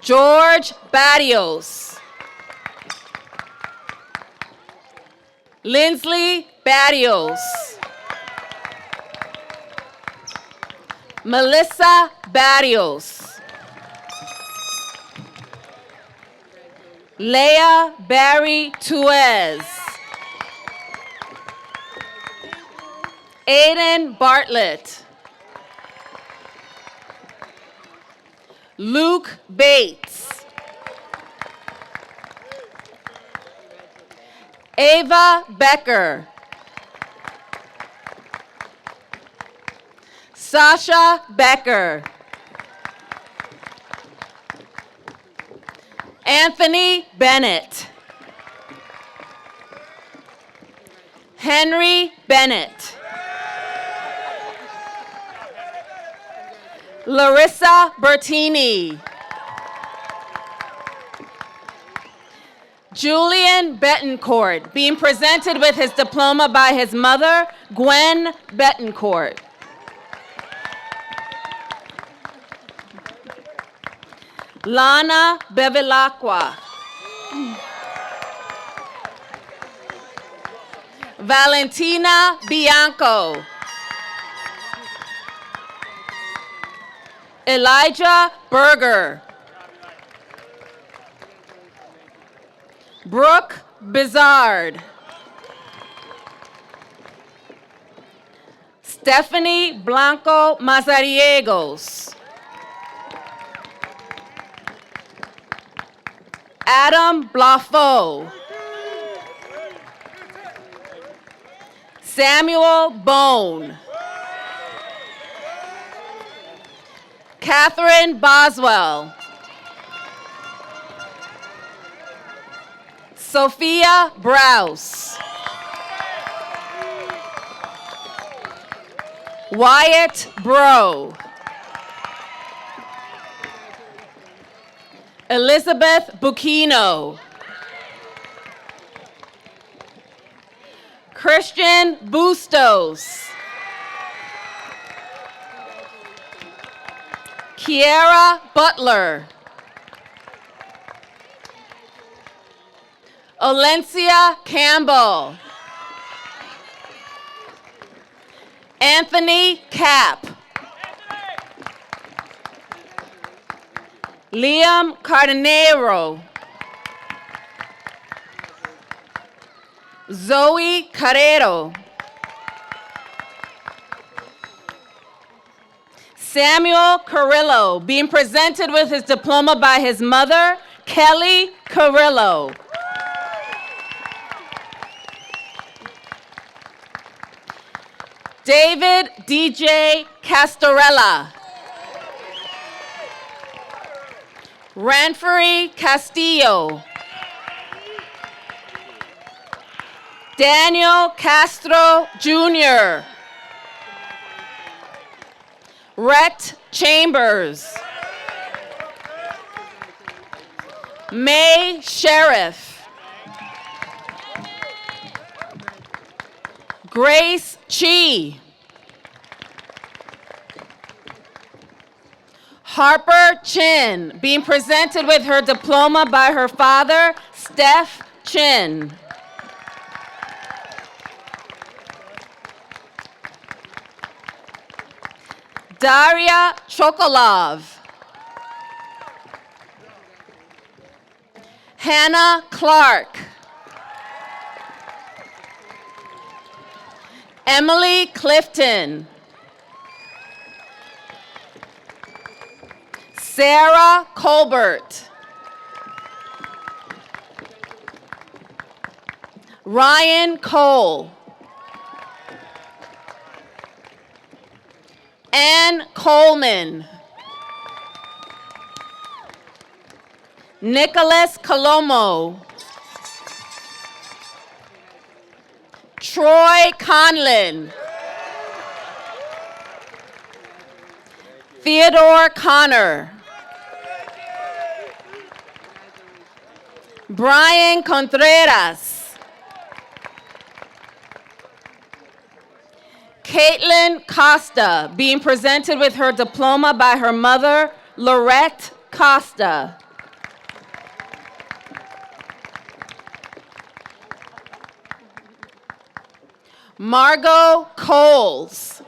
K: George Barrios. Lindsley Barrios. Melissa Barrios. Leah Barry Tuez. Aiden Bartlett. Luke Bates. Ava Becker. Sasha Becker. Anthony Bennett. Henry Bennett. Larissa Bertini. Julian Betancourt, being presented with his diploma by his mother, Gwen Betancourt. Lana Bevilacqua. Valentina Bianco. Elijah Berger. Brooke Bizard. Stephanie Blanco Mazariegos. Adam Blafo. Samuel Bone. Catherine Boswell. Sophia Browse. Wyatt Bro. Elizabeth Bucchino. Christian Bustos. Kiara Butler. Olencia Campbell. Anthony Capp. Liam Cardenero. Zoe Carrero. Samuel Carrillo, being presented with his diploma by his mother, Kelly Carrillo. David DJ Castorella. Ranfrey Castillo. Daniel Castro Jr. Rhett Chambers. May Sheriff. Grace Chi. Harper Chin, being presented with her diploma by her father, Steph Chin. Daria Chokolov. Hannah Clark. Emily Clifton. Sarah Colbert. Ryan Cole. Ann Coleman. Nicholas Colomo. Troy Conlin. Theodore Connor. Brian Contreras. Caitlin Costa, being presented with her diploma by her mother, Lorette Costa. Margot Coles.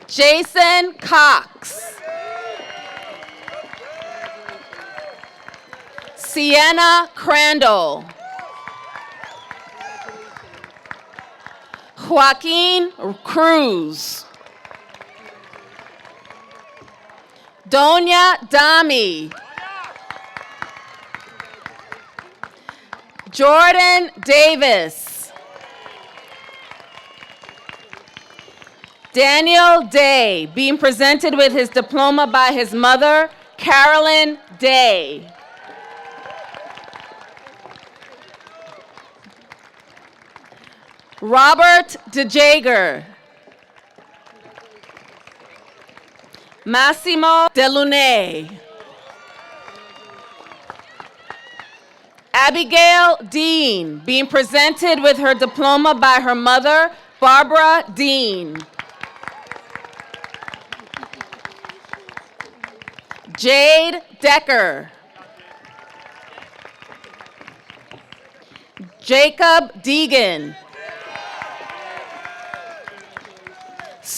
K: Jason Cox. Sienna Crandall. Joaquin Cruz. Donia Dami. Jordan Davis. Daniel Day, being presented with his diploma by his mother, Carolyn Day. Robert DeJager. Massimo Delune. Abigail Dean, being presented with her diploma by her mother, Barbara Dean. Jade Decker. Jacob Deegan.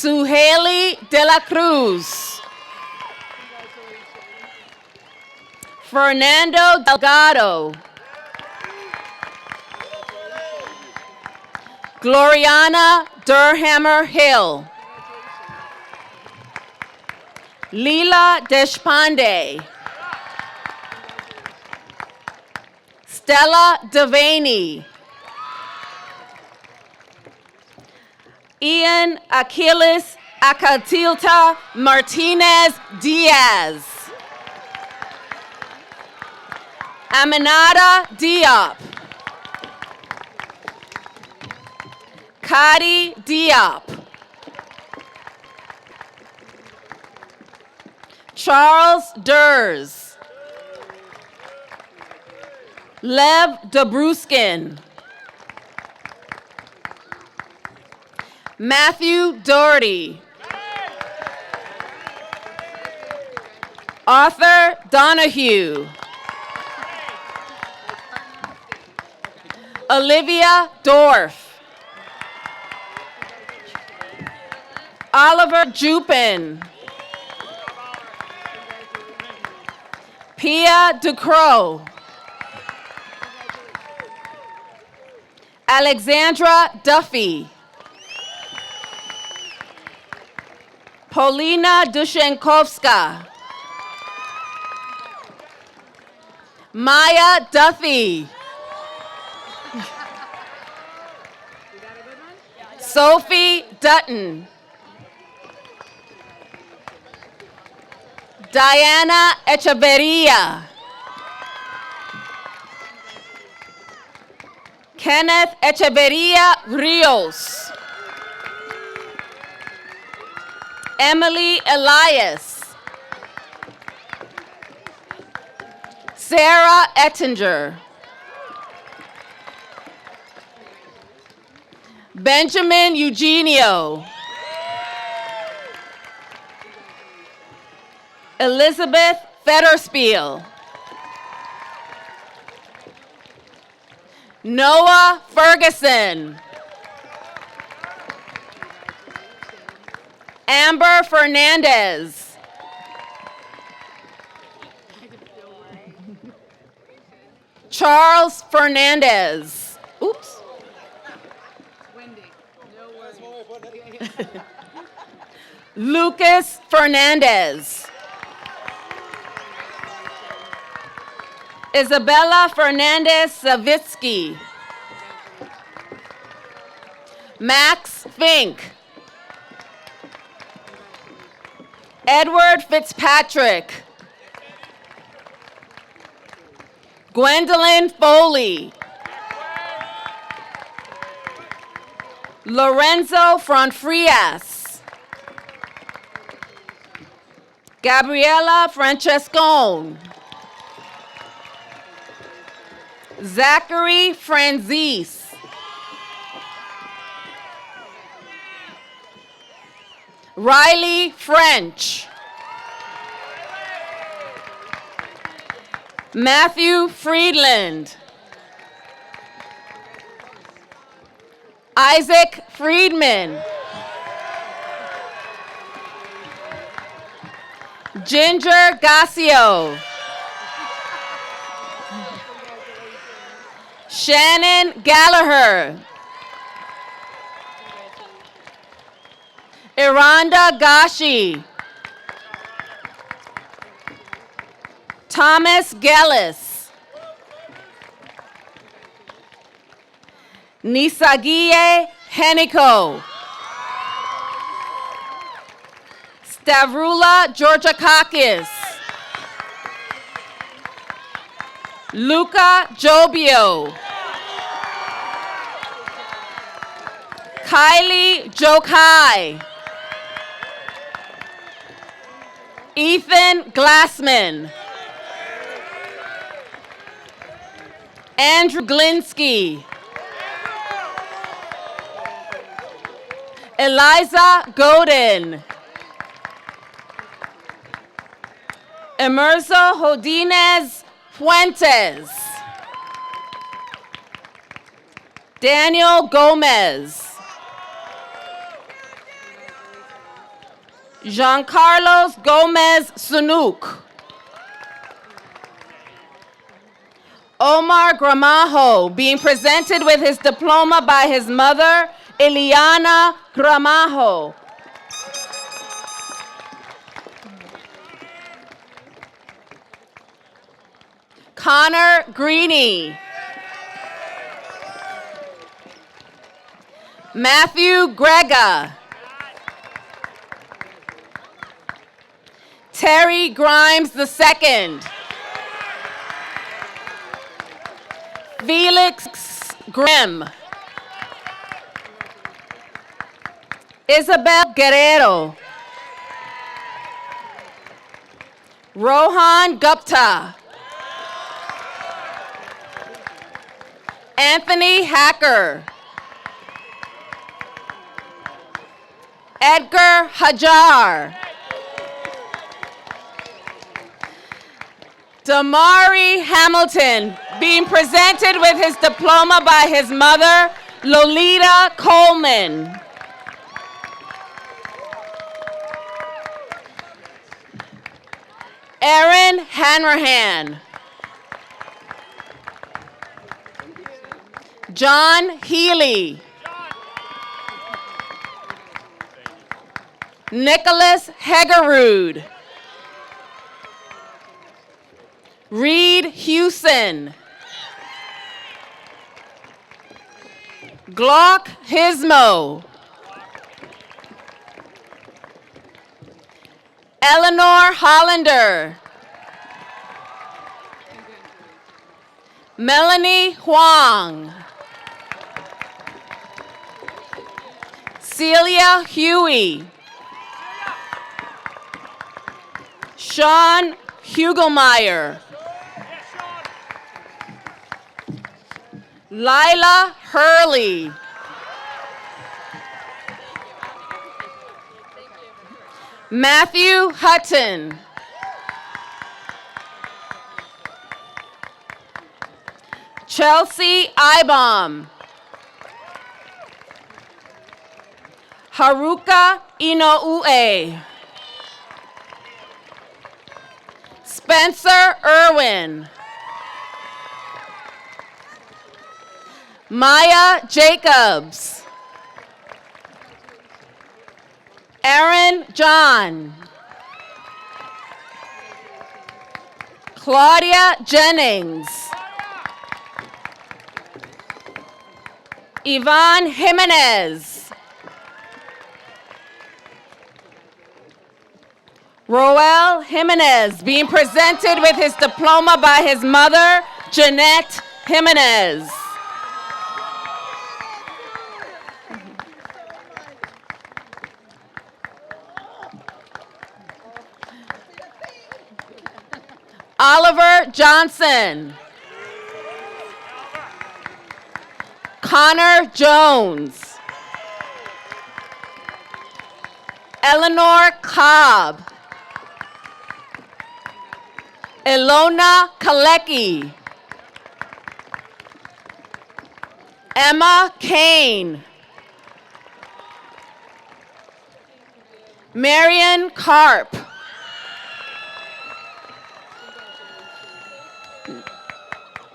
K: Suhaili De La Cruz. Fernando Delgado. Gloriana Durhammer Hill. Leela Deshpande. Stella Devaney. Ian Achilles Acatilta Martinez Diaz. Aminata Diop. Kadi Diop. Charles Durs. Lev Dobruskin. Matthew Doherty. Arthur Donahue. Olivia Dorff. Oliver Jupin. Pia Ducrow. Alexandra Duffy. Polina Dushenkovska. Maya Duffy. Sophie Dutton. Diana Echeverria. Kenneth Echeverria Rios. Emily Elias. Sarah Ettinger. Benjamin Eugenio. Elizabeth Fetterspiel. Noah Ferguson. Amber Fernandez. Charles Fernandez. Oops. Lucas Fernandez. Isabella Fernandez Savitsky. Max Fink. Edward Fitzpatrick. Gwendolyn Foley. Lorenzo Franfrias. Gabriela Francescone. Zachary Franzese. Riley French. Matthew Friedland. Isaac Friedman. Ginger Gassio. Shannon Gallagher. Iranda Gashi. Thomas Gellis. Nisagie Heniko. Stavrula Georgakakis. Luca Jobio. Kylie Jokai. Ethan Glassman. Andrew Glinsky. Eliza Godin. Emerso Hodinez Fuentes. Daniel Gomez. Giancarlos Gomez Sunuk. Omar Gramajo, being presented with his diploma by his mother, Eliana Gramajo. Connor Greeny. Matthew Grega. Terry Grimes II. Felix Grimm. Isabel Guerrero. Rohan Gupta. Anthony Hacker. Edgar Hajar. Damari Hamilton, being presented with his diploma by his mother, Lolita Coleman. Aaron Hanrahan. John Healy. Nicholas Hegerud. Reed Hewson. Glock Hismo. Eleanor Hollander. Melanie Huang. Celia Huey. Sean Hugelmeyer. Lila Hurley. Matthew Hutton. Chelsea Ibom. Haruka Inoue. Spencer Irwin. Maya Jacobs. Aaron John. Claudia Jennings. Yvonne Jimenez. Roel Jimenez, being presented with his diploma by his mother, Jeanette Jimenez. Oliver Johnson. Connor Jones. Eleanor Cobb. Ilona Kalecki. Emma Kane. Marion Karp.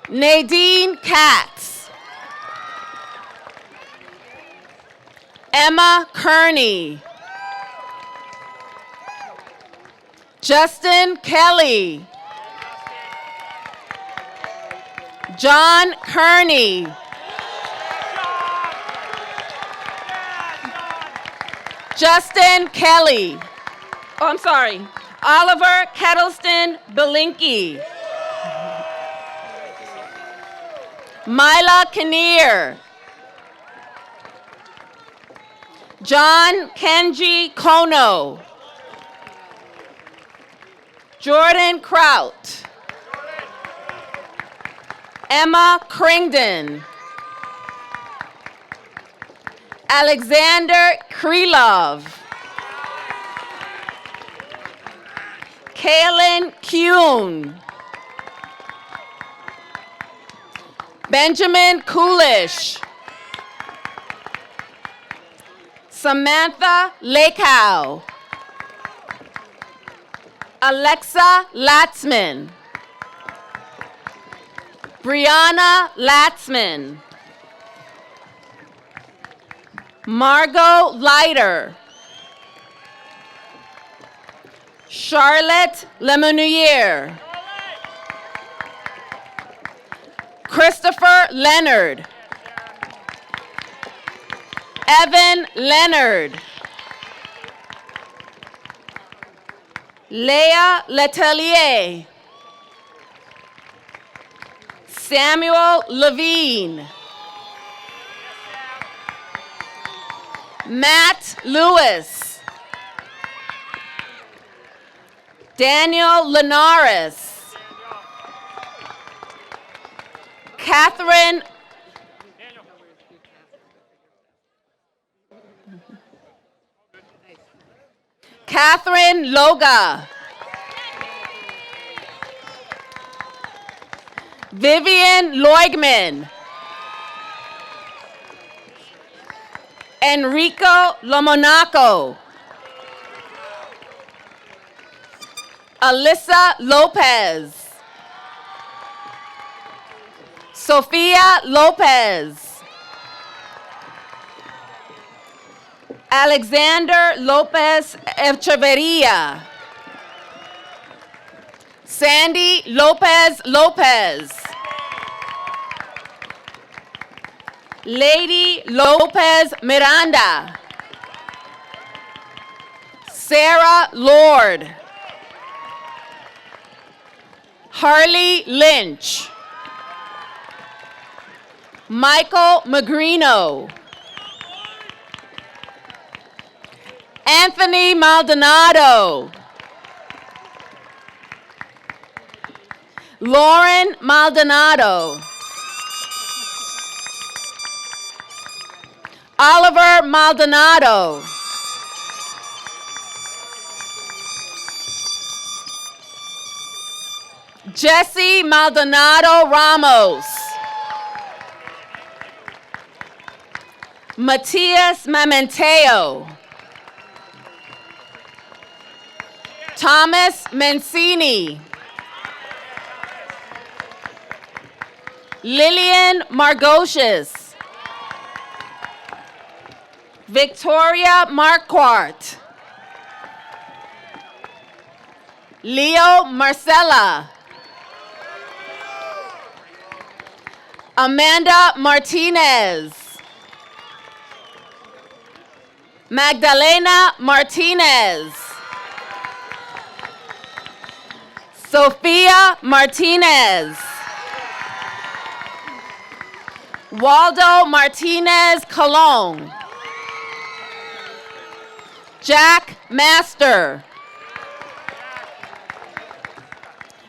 K: Nadine Katz. Emma Kearney. Justin Kelly. John Kearney. Justin Kelly. Oh, I'm sorry. Oliver Kettleston Belinky. Mila Kinnear. John Kenji Kono. Jordan Kraut. Emma Cringdon. Alexander Krylov. Kaylin Kuhn. Benjamin Coolish. Samantha Lakehow. Alexa Latzman. Brianna Latzman. Margot Leiter. Charlotte Lemonnier. Christopher Leonard. Evan Leonard. Leah Letelier. Samuel Levine. Matt Lewis. Daniel Linares. Catherine Loga. Vivian Loigman. Enrico Lomonaco. Alyssa Lopez. Sofia Lopez. Alexander Lopez Echeverria. Sandy Lopez Lopez. Lady Lopez Miranda. Sarah Lord. Harley Lynch. Michael Magrino. Anthony Maldonado. Lauren Maldonado. Oliver Maldonado. Jesse Maldonado Ramos. Matias Mamenteo. Thomas Mancini. Lillian Margocious. Victoria Marquardt. Leo Marcella. Amanda Martinez. Magdalena Martinez. Sofia Martinez. Waldo Martinez Colon. Jack Master.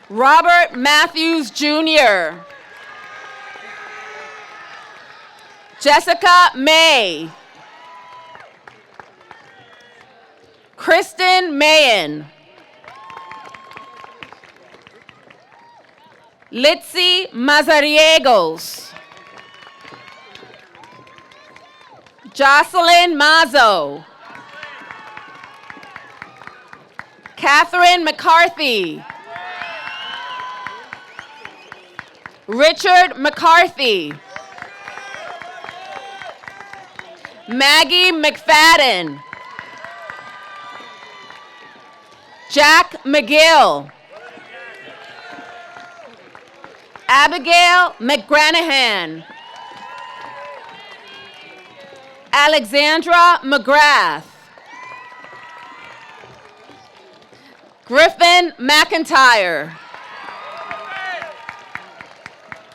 K: Robert Matthews Jr. Jessica May. Kristen Mayen. Litzy Mazariegos. Jocelyn Mazzo. Catherine McCarthy. Richard McCarthy. Maggie McFadden. Jack McGill. Abigail McGranahan. Alexandra McGrath. Griffin McIntyre.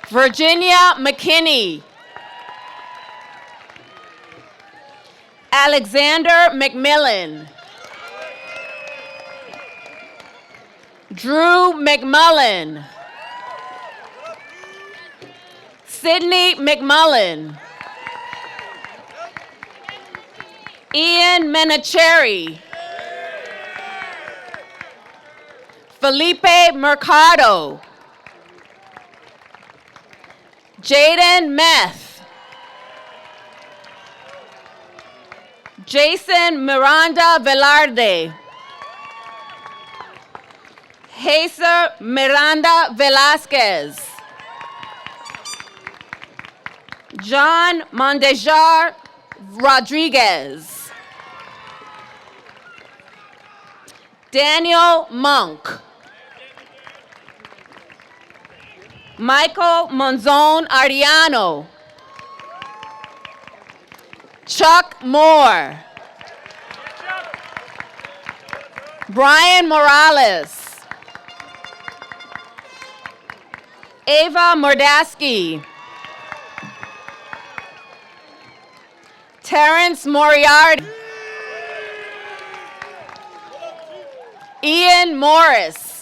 K: Virginia McKinney. Alexander McMillan. Drew McMullen. Sydney McMullen. Ian Menacheri. Felipe Mercado. Jaden Meth. Jason Miranda Velarde. Heiser Miranda Velasquez. John Mondejar Rodriguez. Daniel Monk. Michael Monzon Ariano. Chuck Moore. Brian Morales. Ava Mordaski. Terrence Moriarty. Ian Morris.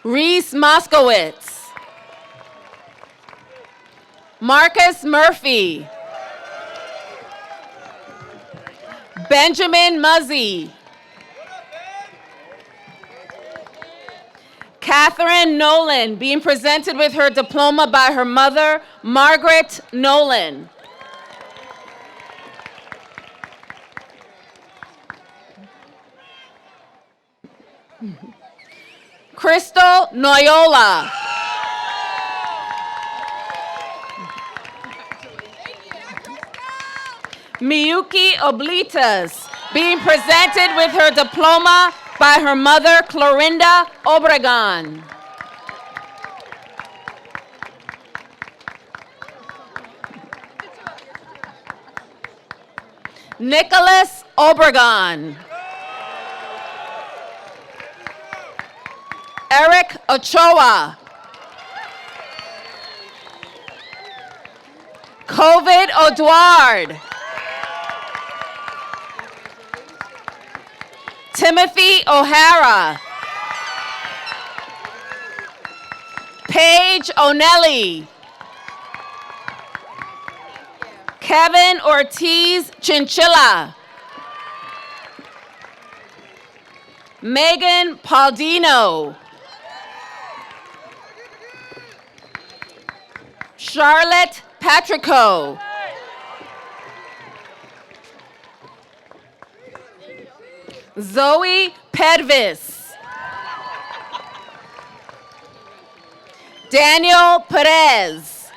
K: Reese Moskowitz. Marcus Murphy. Benjamin Muzzy. Catherine Nolan, being presented with her diploma by her mother, Margaret Nolan. Crystal Noyola. Miyuki Oblitas, being presented with her diploma by her mother, Clorinda Obregon. Nicholas Obregon. Eric Ochoa. COVID O'Dward. Timothy O'Hara. Paige O'Nelly. Kevin Ortiz Chinchilla. Megan Paldino. Charlotte Patrico. Zoe Pedvis. Daniel Perez.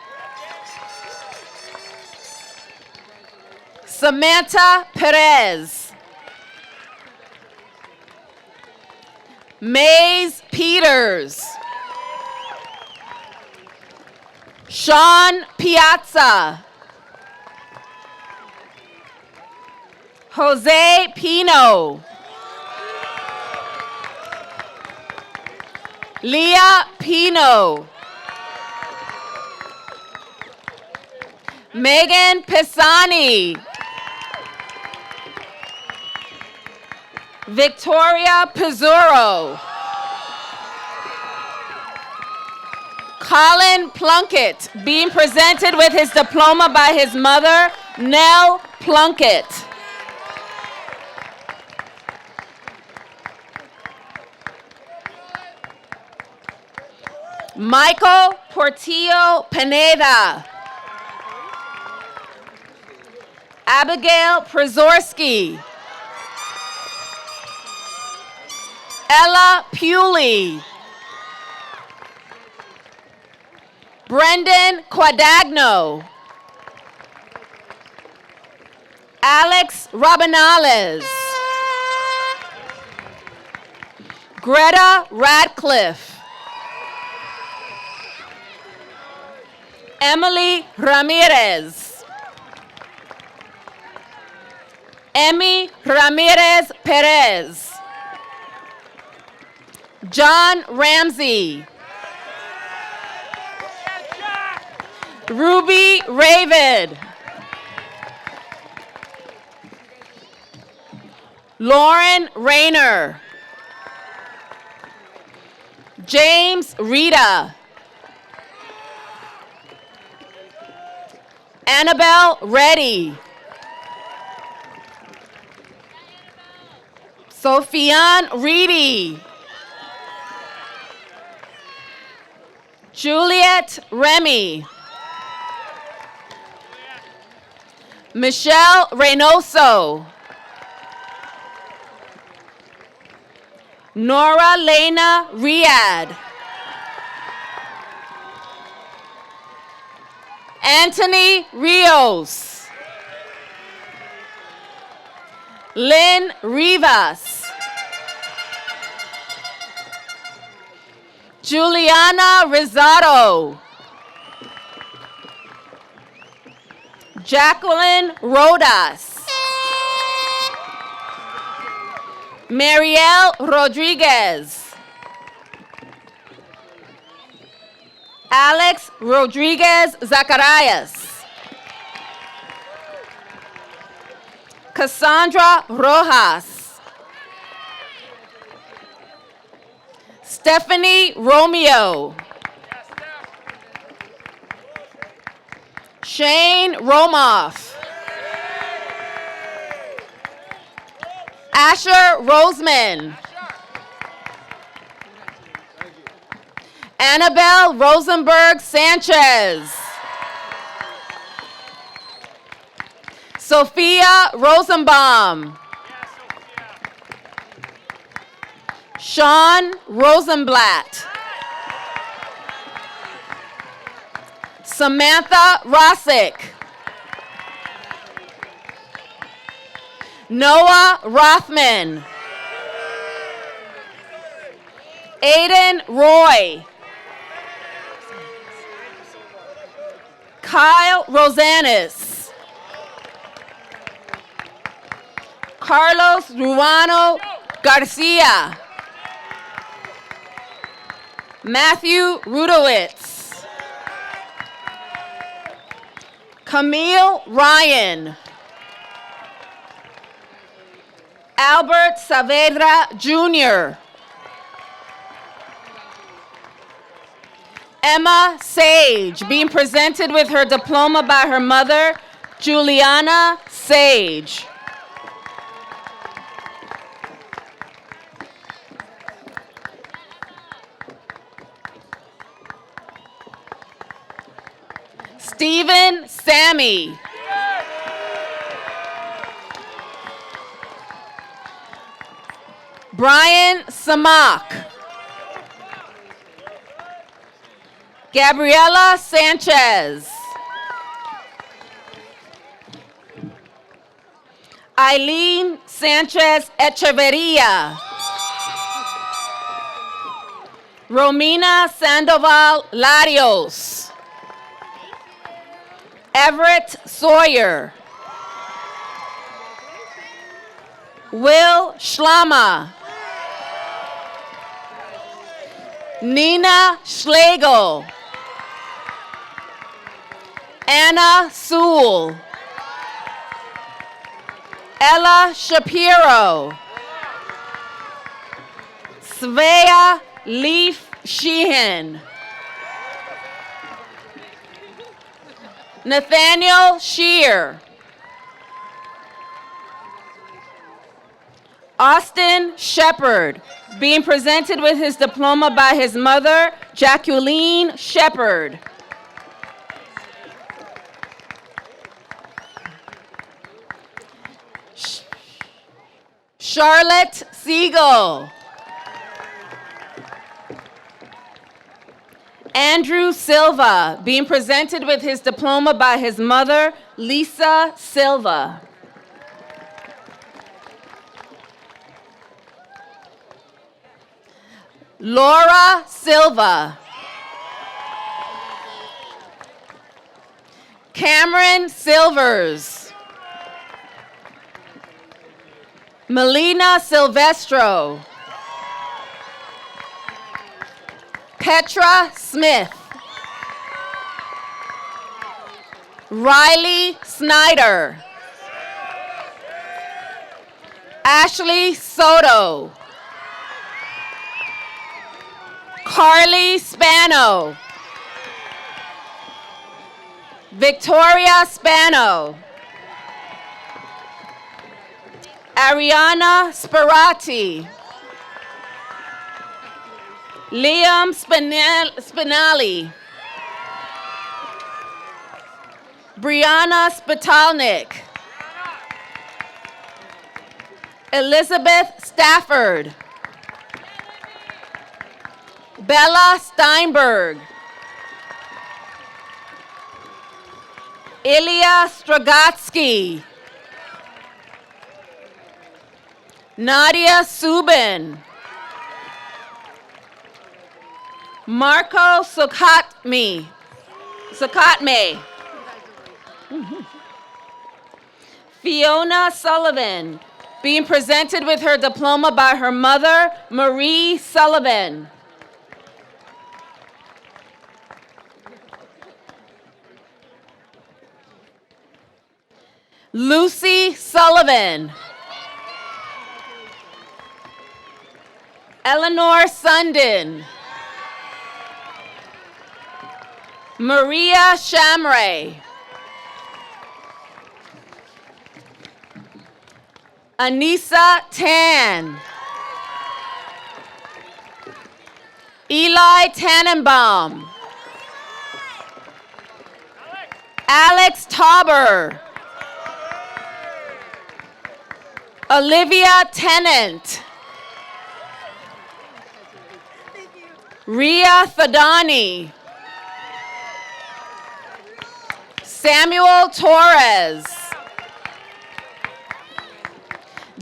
K: Samantha Perez. Maze Peters. Sean Piazza. Jose Pino. Leah Pino. Megan Pisani. Victoria Pizzuro. Colin Plunkett, being presented with his diploma by his mother, Nell Plunkett. Michael Portillo Pineda. Abigail Przorski. Ella Pewley. Brendan Quadagno. Alex Robinales. Greta Radcliffe. Emily Ramirez. Emmy Ramirez Perez. John Ramsey. Ruby Ravid. Lauren Rayner. James Rita. Annabelle Reddy. Sophiane Reedy. Juliet Remy. Michelle Reynoso. Nora Lena Riad. Anthony Rios. Lynn Rivas. Juliana Rizzardo. Jacqueline Rodas. Marielle Rodriguez. Alex Rodriguez Zacarias. Cassandra Rojas. Stephanie Romeo. Shane Romoff. Asher Roseman. Annabelle Rosenberg Sanchez. Sophia Rosenbaum. Sean Rosenblatt. Samantha Rossick. Noah Rothman. Aiden Roy. Kyle Rosanis. Carlos Ruano Garcia. Matthew Rudowitz. Camille Ryan. Albert Saavedra Jr. Emma Sage, being presented with her diploma by her mother, Juliana Sage. Stephen Sammy. Brian Samak. Gabriela Sanchez. Eileen Sanchez Echeverria. Romina Sandoval Larios. Everett Sawyer. Will Schlama. Nina Schlegel. Anna Sewell. Ella Shapiro. Svea Leaf Sheehan. Nathaniel Shear. Austin Shepard, being presented with his diploma by his mother, Jacqueline Shepard. Charlotte Siegel. Andrew Silva, being presented with his diploma by his mother, Lisa Silva. Laura Silva. Cameron Silvers. Melina Silvestro. Petra Smith. Riley Snyder. Ashley Soto. Carly Spano. Victoria Spano. Ariana Sperati. Liam Spinelli. Brianna Spitalnik. Elizabeth Stafford. Bella Steinberg. Ilya Stragatsky. Nadia Subin. Marco Sukatme. Fiona Sullivan, being presented with her diploma by her mother, Marie Sullivan. Lucy Sullivan. Eleanor Sundin. Maria Shamray. Anissa Tan. Eli Tannenbaum. Alex Tauber. Olivia Tennant. Ria Thadani. Samuel Torres.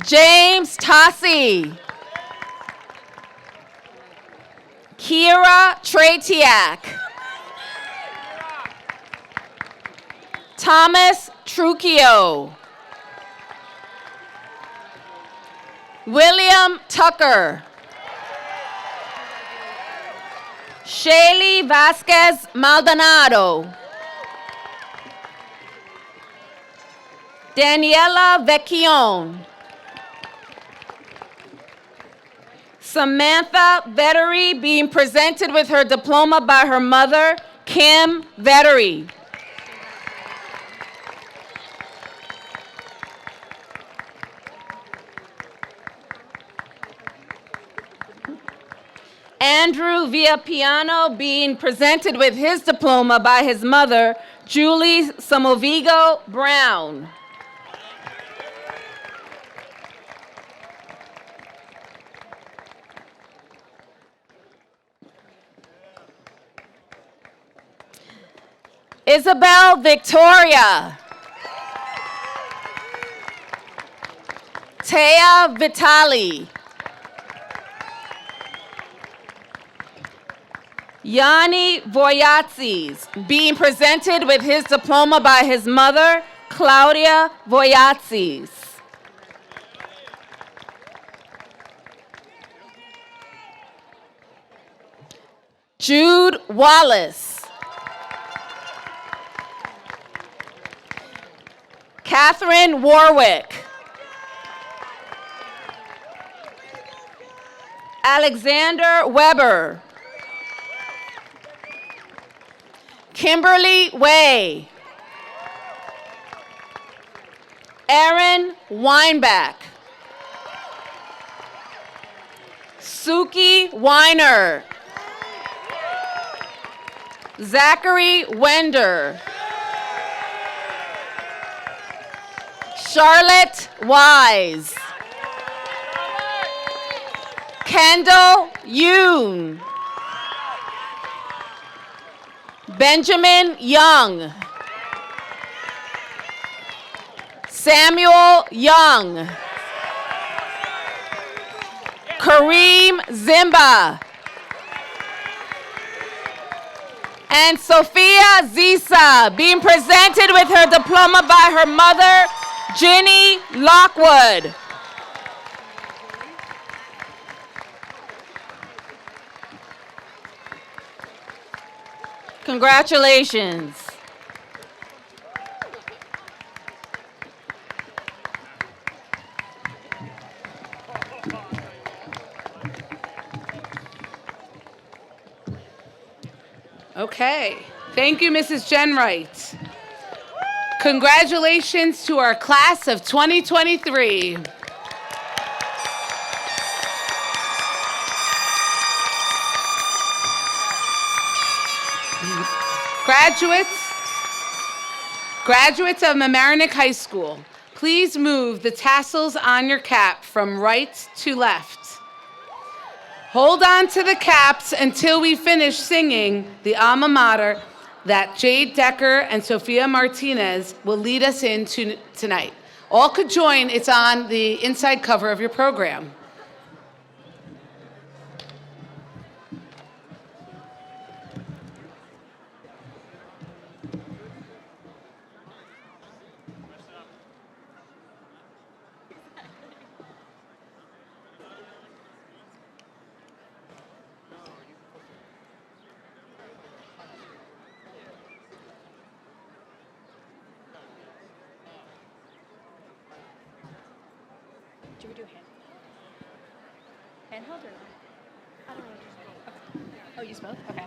K: James Tassi. Kira Tretiak. Thomas Trucchio. William Tucker. Shaylee Vasquez Maldonado. Daniela Vecchione. Samantha Vettery, being presented with her diploma by her mother, Kim Vettery. Andrew Villapiano, being presented with his diploma by his mother, Julie Samovigo Brown. Isabel Victoria. Taya Vitali. Yanni Voyatsis, being presented with his diploma by his mother, Claudia Voyatsis. Jude Wallace. Catherine Warwick. Alexander Weber. Kimberly Way. Erin Weinbach. Suki Weiner. Zachary Wender. Charlotte Wise. Kendall Yoon. Benjamin Young. Samuel Young. Kareem Zimba. And Sophia Zisa, being presented with her diploma by her mother, Ginny Lockwood. Congratulations.
A: Okay. Thank you, Mrs. Jenwright. Congratulations to our class of 2023. Graduates of Mamaroneck High School, please move the tassels on your cap from right to left. Hold on to the caps until we finish singing the alma mater that Jade Decker and Sophia Martinez will lead us into tonight. All could join, it's on the inside cover of your program.
F: Should we do handheld or not? I don't know. Okay. Oh, use both? Okay.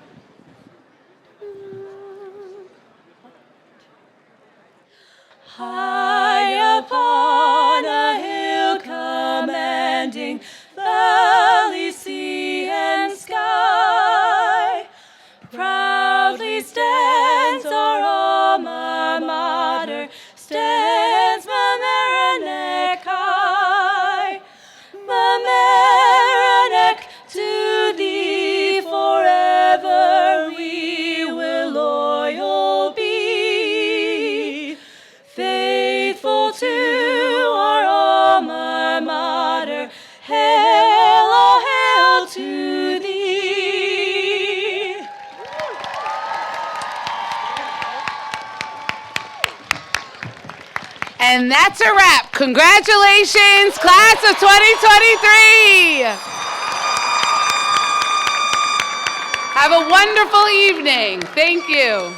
F: High upon a hill commanding valley, sea, and sky, proudly stands our alma mater, stands Mamaroneck high. Mamaroneck, to thee forever we will loyal be, faithful to our alma mater. Hail, oh hail to thee.
A: And that's a wrap. Congratulations, class of 2023. Have a wonderful evening. Thank you.